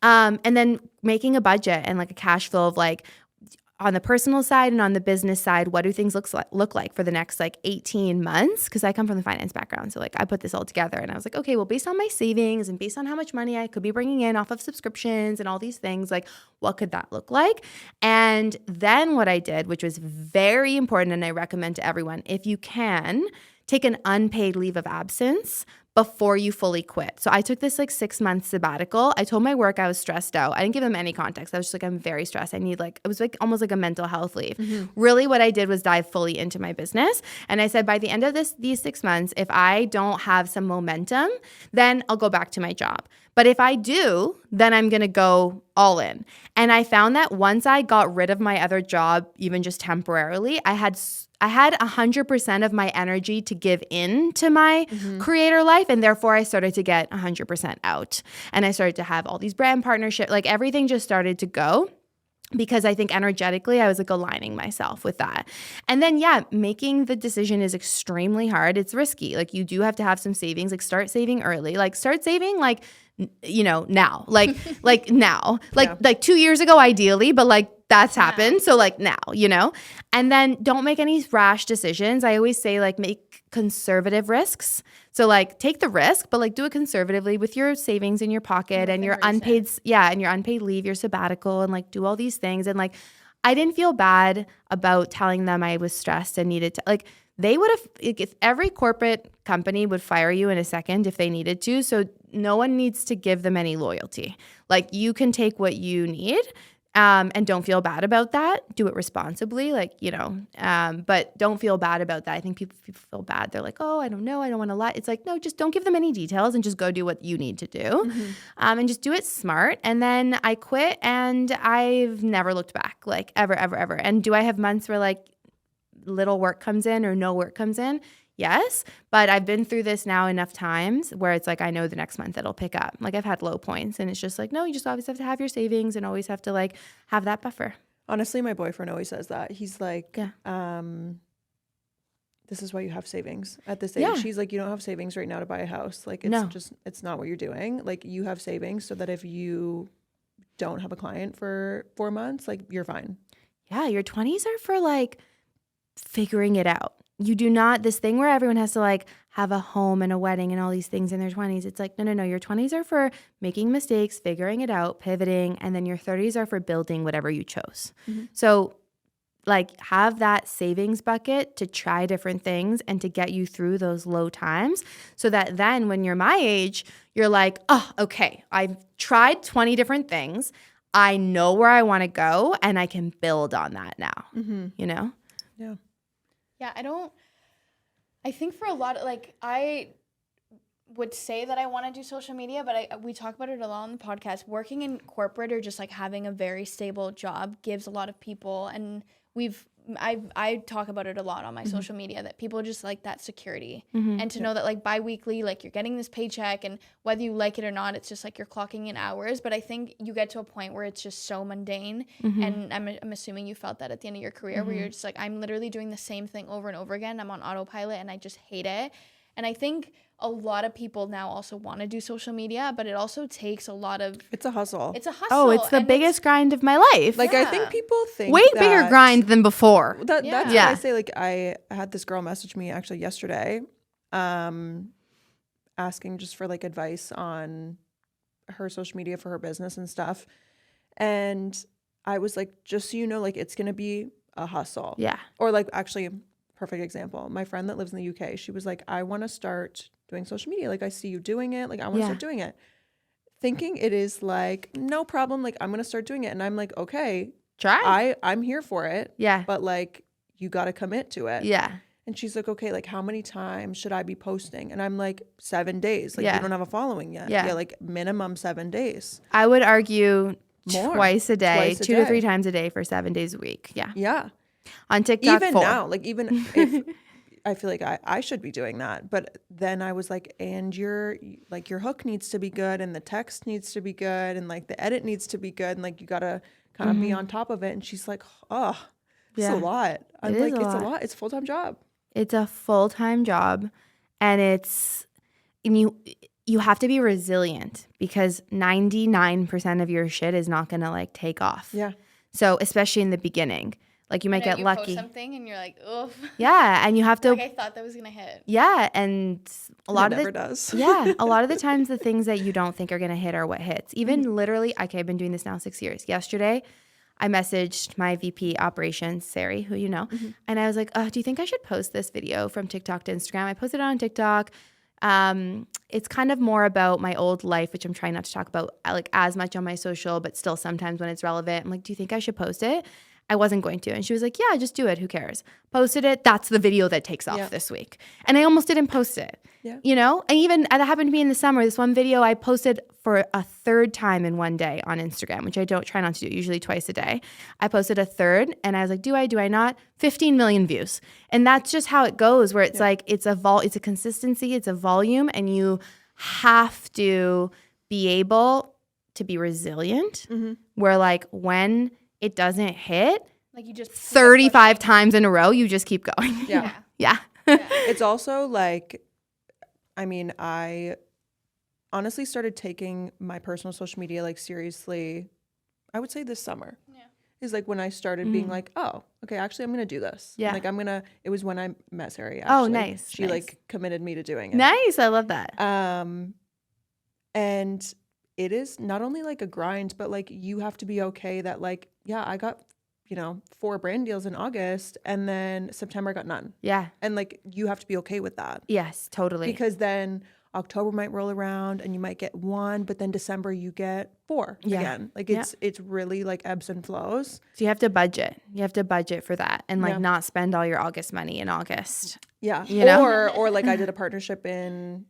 And then making a budget and like a cash flow of like, on the personal side and on the business side, what do things look like for the next like 18 months? Because I come from the finance background. So like I put this all together and I was like, okay, well, based on my savings and based on how much money I could be bringing in off of subscriptions and all these things, like what could that look like? And then what I did, which was very important and I recommend to everyone, if you can, take an unpaid leave of absence before you fully quit. So I took this like 6-month sabbatical. I told my work I was stressed out. I didn't give them any context. I was just like, I'm very stressed. I need it was like almost like a mental health leave. Really what I did was dive fully into my business. And I said, by the end of these 6 months, if I don't have some momentum, then I'll go back to my job. But if I do, then I'm going to go all in. And I found that once I got rid of my other job, even just temporarily, I had 100% of my energy to give in to my creator life. And therefore I started to get 100% out. And I started to have all these brand partnerships, like everything just started to go. Because I think energetically, I was like aligning myself with that. And then, making the decision is extremely hard. It's risky. Like you do have to have some savings, like start saving early, like start saving like, now, like now, like 2 years ago, ideally, but like that's happened. So like now, and then don't make any rash decisions. I always say like make conservative risks. So like take the risk, but like do it conservatively with your savings in your pocket and your unpaid, and your unpaid leave, your sabbatical, and like do all these things. And like, I didn't feel bad about telling them I was stressed and needed to, like, They would have, if every corporate company would fire you in a second if they needed to. So no one needs to give them any loyalty. Like, you can take what you need. And don't feel bad about that. Do it responsibly, but don't feel bad about that. I think people feel bad. They're like, oh, I don't know. I don't want to lie. It's like, no, just don't give them any details and just go do what you need to do. And just do it smart. And then I quit and I've never looked back, like ever, ever, ever. And do I have months where like little work comes in or no work comes in? Yes, but I've been through this now enough times where it's like I know the next month it'll pick up. Like, I've had low points and it's just like, no, you just always have to have your savings and always have to like have that buffer. Honestly, my boyfriend always says that. He's like, Yeah. This is why you have savings at this age. Yeah. He's like, you don't have savings right now to buy a house. Like, it's No. just, it's not what you're doing. Like, you have savings so that if you don't have a client for 4 months, like, you're fine. Yeah, your 20s are for like figuring it out. You do not, this thing where everyone has to like have a home and a wedding and all these things in their 20s. It's like, no. Your 20s are for making mistakes, figuring it out, pivoting. And then your 30s are for building whatever you chose. So like, have that savings bucket to try different things and to get you through those low times so that then when you're my age, you're like, oh, okay, I've tried 20 different things. I know where I want to go and I can build on that now, you know? Yeah. Yeah, I think for a lot of, like, I would say that I want to do social media, but we talk about it a lot on the podcast. Working in corporate or just like having a very stable job gives a lot of people, and I talk about it a lot on my social media, that people just like that security and to know that like bi-weekly, like you're getting this paycheck and whether you like it or not, it's just like you're clocking in hours. But I think you get to a point where it's just so mundane. And I'm assuming you felt that at the end of your career where you're just like, I'm literally doing the same thing over and over again. I'm on autopilot and I just hate it. And I think a lot of people now also want to do social media, but it also takes a lot of... It's a hustle. It's a hustle. Oh, it's the biggest grind of my life. Like, I think people think way bigger grind than before. That's Yeah. what I say. Like, I had this girl message me actually yesterday, asking just for like advice on her social media for her business and stuff. And I was like, just so you know, like, it's going to be a hustle. Yeah. Or like, actually, perfect example. My friend that lives in the UK, she was like, I want to start doing social media. Like, I see you doing it. Like, I want to start doing it. Thinking it is like, no problem. Like, I'm going to start doing it. And I'm like, okay, Try. I'm here for it. Yeah. But like, you got to commit to it. Yeah. And she's like, okay, like, how many times should I be posting? And I'm like, 7 days. Like, Yeah. you don't have a following yet. Yeah. Like, minimum 7 days. I would argue More. twice a day, Twice a 2 to day. 3 times a day for 7 days a week. Yeah. Yeah. On TikTok, Even 4. now, like, even if I feel like I should be doing that. But then I was like, and your hook needs to be good and the text needs to be good and like the edit needs to be good. And like, you got to kind of be on top of it. And she's like, oh, it's a lot. I'm It is like, a it's lot. a lot. It's a full-time job. It's a full-time job, and you have to be resilient because 99% of your shit is not going to like take off. Yeah. So especially in the beginning, like you might get you lucky. post something and you're like, oof. Yeah, and you have to. Like, I thought that was gonna hit. Yeah, and a lot of never the does. yeah, a lot of the times the things that you don't think are gonna hit are what hits. Even literally, okay, I've been doing this now 6 years. Yesterday, I messaged my VP operations, Sari, who you know, and I was like, do you think I should post this video from TikTok to Instagram? I posted it on TikTok. It's kind of more about my old life, which I'm trying not to talk about like as much on my social, but still sometimes when it's relevant, I'm like, do you think I should post it? I wasn't going to. And she was like, yeah, just do it. Who cares? Posted it. That's the video that takes off this week. And I almost didn't post it. Yeah. You know? And even that happened to me in the summer. This one video I posted for a third time in one day on Instagram, which I don't try not to do, usually twice a day. I posted a third and I was like, do I not? 15 million views. And that's just how it goes, where it's like it's a consistency, it's a volume, and you have to be able to be resilient. Where like when it doesn't hit Like, you just 35 times in a row, you just keep going. Yeah. Yeah. It's also like, I mean, I honestly started taking my personal social media like seriously, I would say this summer. Yeah. Is like when I started being like, oh, okay, actually I'm going to do this. Yeah. Like it was when I met Sari, actually. Oh, nice, She nice. like committed me to doing it. Nice. I love that. And it is not only like a grind, but like you have to be okay that like, yeah, I got you know, 4 brand deals in August, and then September I got none. Yeah. And like, you have to be okay with that, Yes, totally. because then October might roll around and you might get 1, but then December you get 4 Yeah. again. Like, Yeah. it's really like ebbs and flows. So you have to budget. You have to budget for that and like Yeah. not spend all your August money in August. Yeah. You know? Or like I did a partnership in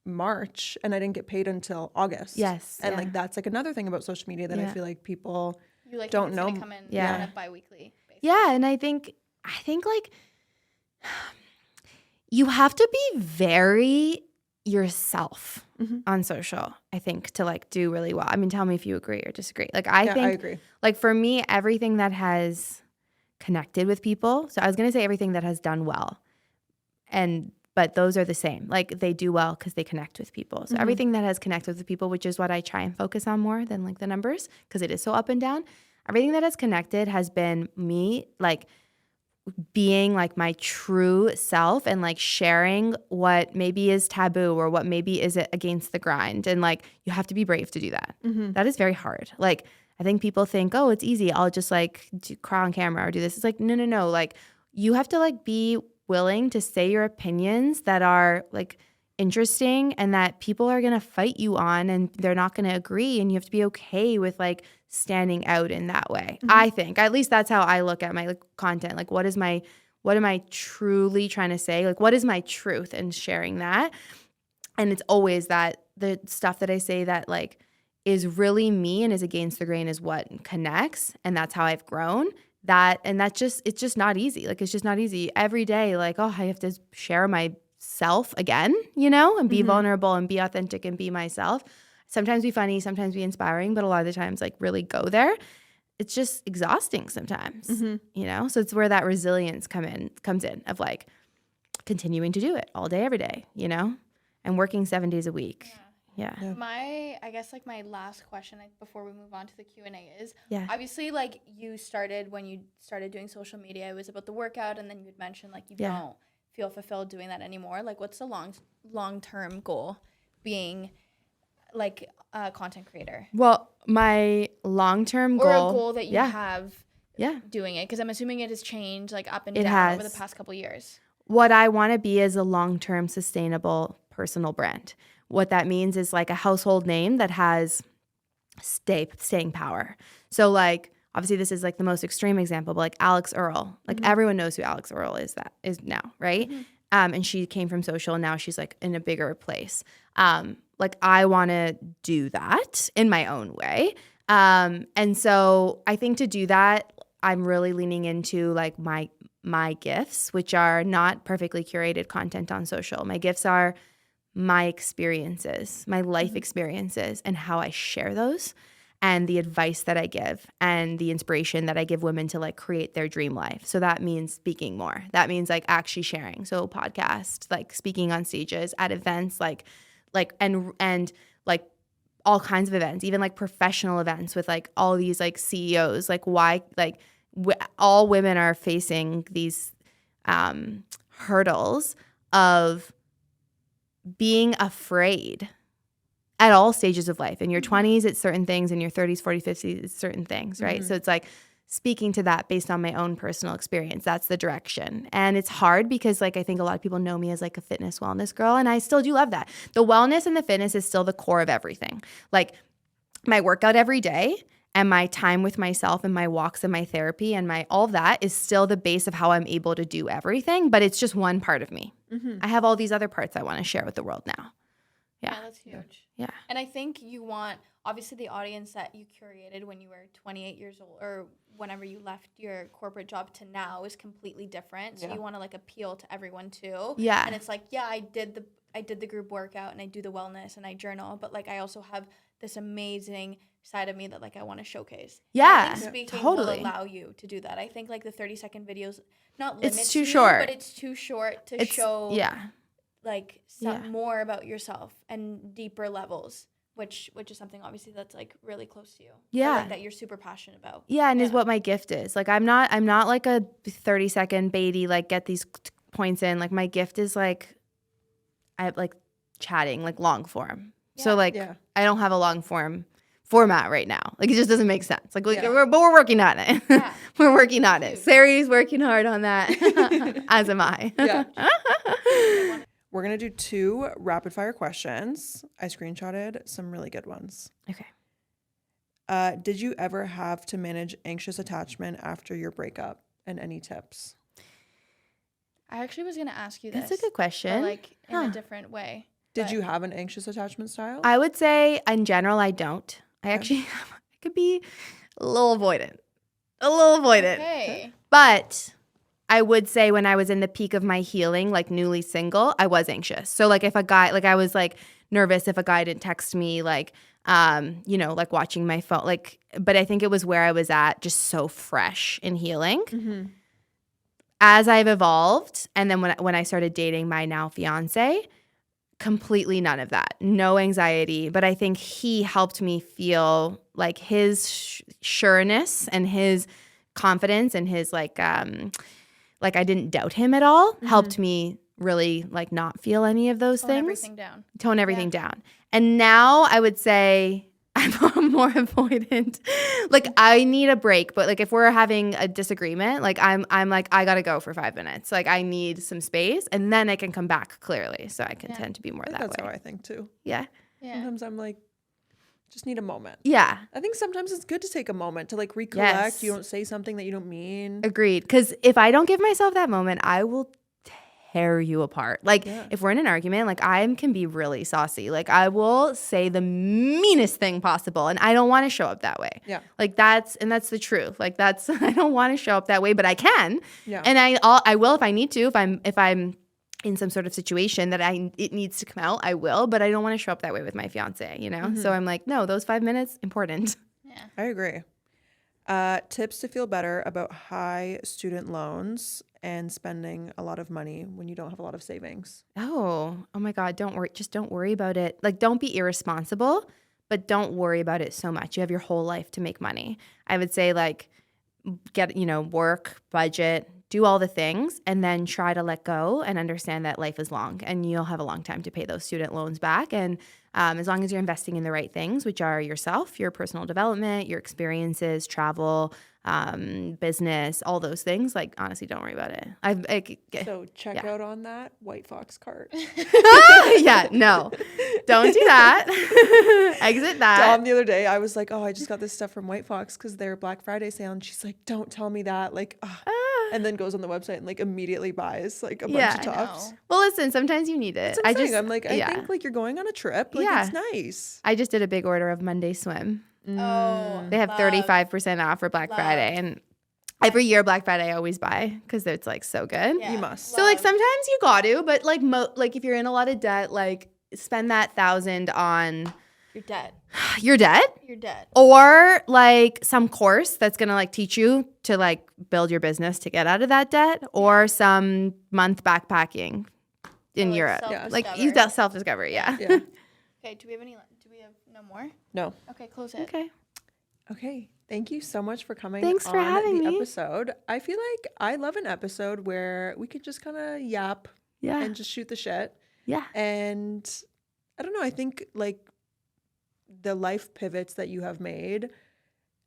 March and I didn't get paid until August. Yes. And yeah. like, that's like another thing about social media that I Yeah. feel like people You like don't it's gonna know. come in Yeah. on a bi-weekly basis. Yeah, and I think like you have to be very yourself Mhm. on social, I think, to like do really well. I mean, tell me if you agree or disagree. Like I Yeah, think I agree. like for me, everything that has connected with people. So I was going to say everything that has done well. But those are the same. Like they do well because they connect with people. So Mhm. everything that has connected with people, which is what I try and focus on more than like the numbers, because it is so up and down. Everything that has connected has been me like being like my true self and like sharing what maybe is taboo or what maybe is against the grind. And like you have to be brave to do that. Mhm. That is very hard. Like I think people think, oh, it's easy. I'll just like cry on camera or do this. It's like, no. Like you have to like be willing to say your opinions that are like interesting and that people are going to fight you on and they're not going to agree. And you have to be okay with like standing out in that way. I think at least that's how I look at my like content. Like what am I truly trying to say? Like what is my truth and sharing that? And it's always that the stuff that I say that like is really me and is against the grain is what connects. And that's how I've grown. It's just not easy. Like it's just not easy every day. Like, oh, I have to share myself again, you know, and be vulnerable and be authentic and be myself. Sometimes be funny, sometimes be inspiring, but a lot of the times like really go there. It's just exhausting sometimes, you know? So it's where that resilience comes in of like continuing to do it all day, every day, you know, and working 7 days a week. Yeah. I guess like my last question before we move on to the Q&A is Yeah. obviously like when you started doing social media, it was about the workout, and then you'd mentioned like you Yeah. don't feel fulfilled doing that anymore. Like what's the long-term goal being like a content creator? Well, my long-term goal. Or a goal that you yeah. have Yeah. doing it, because I'm assuming it has changed like up and It down over has. the past couple years. What I want to be is a long-term sustainable personal brand. What that means is like a household name that has staying power. So like obviously this is like the most extreme example, but like Alex Earl, like everyone knows who Alex Earl is now, right? And she came from social and now she's like in a bigger place. Like I want to do that in my own way. And so I think to do that, I'm really leaning into like my gifts, which are not perfectly curated content on social. My gifts are my experiences, my life experiences, and how I share those, and the advice that I give, and the inspiration that I give women to like create their dream life. So that means speaking more. That means like actually sharing. So podcast, like speaking on stages, at events, like and like all kinds of events, even like professional events with like all these like CEOs. Like why like all women are facing these hurdles of being afraid at all stages of life. In your 20s, it's certain things. In your 30s, 40s, 50s, it's certain things, right? So it's like speaking to that based on my own personal experience. That's the direction. And it's hard because like I think a lot of people know me as like a fitness wellness girl, and I still do love that. The wellness and the fitness is still the core of everything. Like my workout every day and my time with myself and my walks and my therapy and my all of that is still the base of how I'm able to do everything, but it's just one part of me. I have all these other parts I want to share with the world now. Yeah. That's huge. Yeah. And I think you want, obviously, the audience that you curated when you were 28 years old or whenever you left your corporate job to now is completely different. So you want to like appeal to everyone too. Yeah. And it's like, yeah, I did the group workout and I do the wellness and I journal, but like I also have this amazing side of me that like I want to showcase. Yeah, And I think speaking totally. will allow you to do that. I think like the 30-second videos not limits It's too you, short. but it's too short to show like some more about yourself and deeper levels, which is something obviously that's like really close to you. Yeah. Or, like, that you're super passionate about. Yeah, and is what my gift is. Like I'm not like a 30-second baity, like get these points in. Like my gift is like I have like chatting, like long form. So like I don't have a long form format right now. Like, it just doesn't make sense. Like, Yeah. but we're working on it. Yeah. We're working on it. Sari's working hard on that, as am I. Yeah. We're going to do 2 rapid fire questions. I screenshotted some really good ones. Okay. Did you ever have to manage anxious attachment after your breakup, and any tips? I actually was gonna ask you this. That's a good question. But like in a different way. Did But- you have an anxious attachment style? I would say, in general, I don't. I actually, I could be a little avoidant. Okay. But I would say when I was in the peak of my healing, like newly single, I was anxious. So like if a guy, like I was like nervous if a guy didn't text me, like, like watching my phone, like, but I think it was where I was at, just so fresh in healing. Mm-hmm. As I've evolved, and then when I started dating my now fiance, completely none of that. No anxiety. But I think he helped me feel like his sureness and his confidence and his like I didn't doubt him at all, helped me really like not feel any of those Tone things. everything down. Tone everything down. And now I would say I'm more avoidant. Like, I need a break, but like if we're having a disagreement, like I'm like, I gotta go for 5 minutes. Like, I need some space, and then I can come back clearly. So I can tend to be more that That's way. how I think too. Yeah. Yeah. Sometimes I'm like, just need a moment. Yeah. I think sometimes it's good to take a moment to like recollect. Yes. You don't say something that you don't mean. Agreed. Because if I don't give myself that moment, I will tear you apart. Like, Yeah. if we're in an argument, like I can be really saucy. Like, I will say the meanest thing possible, and I don't want to show up that way. Yeah. Like, that's the truth. Like, I don't want to show up that way, but I can. Yeah. And I will if I need to. If I'm in some sort of situation that it needs to come out, I will. But I don't want to show up that way with my fiance. So I'm like, no, those 5 minutes important. Yeah. I agree. Tips to feel better about high student loans and spending a lot of money when you don't have a lot of savings. Oh my God, don't worry. Just don't worry about it. Like, don't be irresponsible, but don't worry about it so much. You have your whole life to make money. I would say, like, get, work, budget, do all the things, and then try to let go and understand that life is long and you'll have a long time to pay those student loans back. And as long as you're investing in the right things, which are yourself, your personal development, your experiences, travel, business, all those things, like, honestly, don't worry about it. So check out on that White Fox cart. Yeah, no, don't do that. Exit that. Dom, the other day, I was like, oh, I just got this stuff from White Fox because their Black Friday sale. And she's like, don't tell me that. Like, and then goes on the website and like immediately buys like a bunch of tops. Well, listen, sometimes you need it. That's what I'm saying. I'm like, I think like you're going on a trip. Like, Yeah. it's nice. I just did a big order of Monday Swim. Oh, They have 35% off for Black Friday, and every year Black Friday I always buy because it's like so good. Yeah. You must. So like sometimes you got to, but like like if you're in a lot of debt, like spend that 1,000 on You're dead. your debt. You're dead. Or like some course that's gonna like teach you to like build your business to get out of that debt, or some month backpacking in like Europe. self-discover. Like use that self-discovery, yeah. Yeah. Okay, do we have no more? No. Okay, close it. Okay. Okay. Thank you so much for coming Thanks for on having the me. episode. I feel like I love an episode where we could just kind of yap Yeah. and just shoot the shit. Yeah. And I don't know, I think like the life pivots that you have made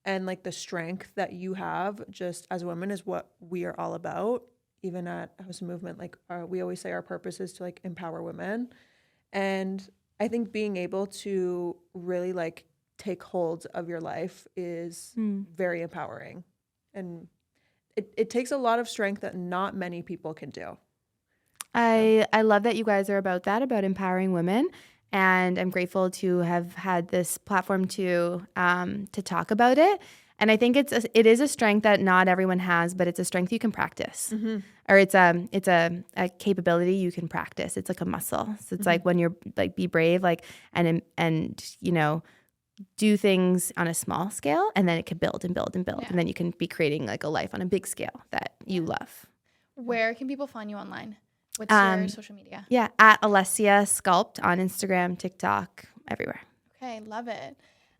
and like the strength that you have just as women is what we are all about. Even at House of Movement, like we always say our purpose is to like empower women. And I think being able to really like take hold of your life is very empowering. And it takes a lot of strength that not many people can do. I love that you guys are about that, about empowering women. And I'm grateful to have had this platform to talk about it. And I think it is a strength that not everyone has, but it's a strength you can practice, or it's a capability you can practice. It's like a muscle. So it's like when you're like be brave, like and do things on a small scale, and then it can build and build and build, and then you can be creating like a life on a big scale that you love. Where can people find you online? What's your social media? Yeah, at Alessia Sculpt on Instagram, TikTok, everywhere. Okay, love it.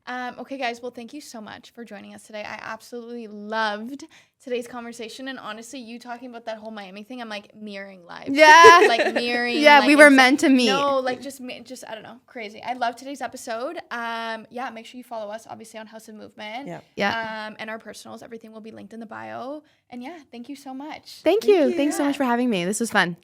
Okay, guys. Well, thank you so much for joining us today. I absolutely loved today's conversation. And honestly, you talking about that whole Miami thing, I'm like mirroring lives. Yeah. Like mirroring. Yeah, like, we were meant to meet. No, like just, I don't know, crazy. I love today's episode. Yeah, make sure you follow us, obviously, on House of Movement. Yeah. Yeah. And our personals. Everything will be linked in the bio. And yeah, thank you so much. Thank you. you. Thanks so much for having me. This was fun.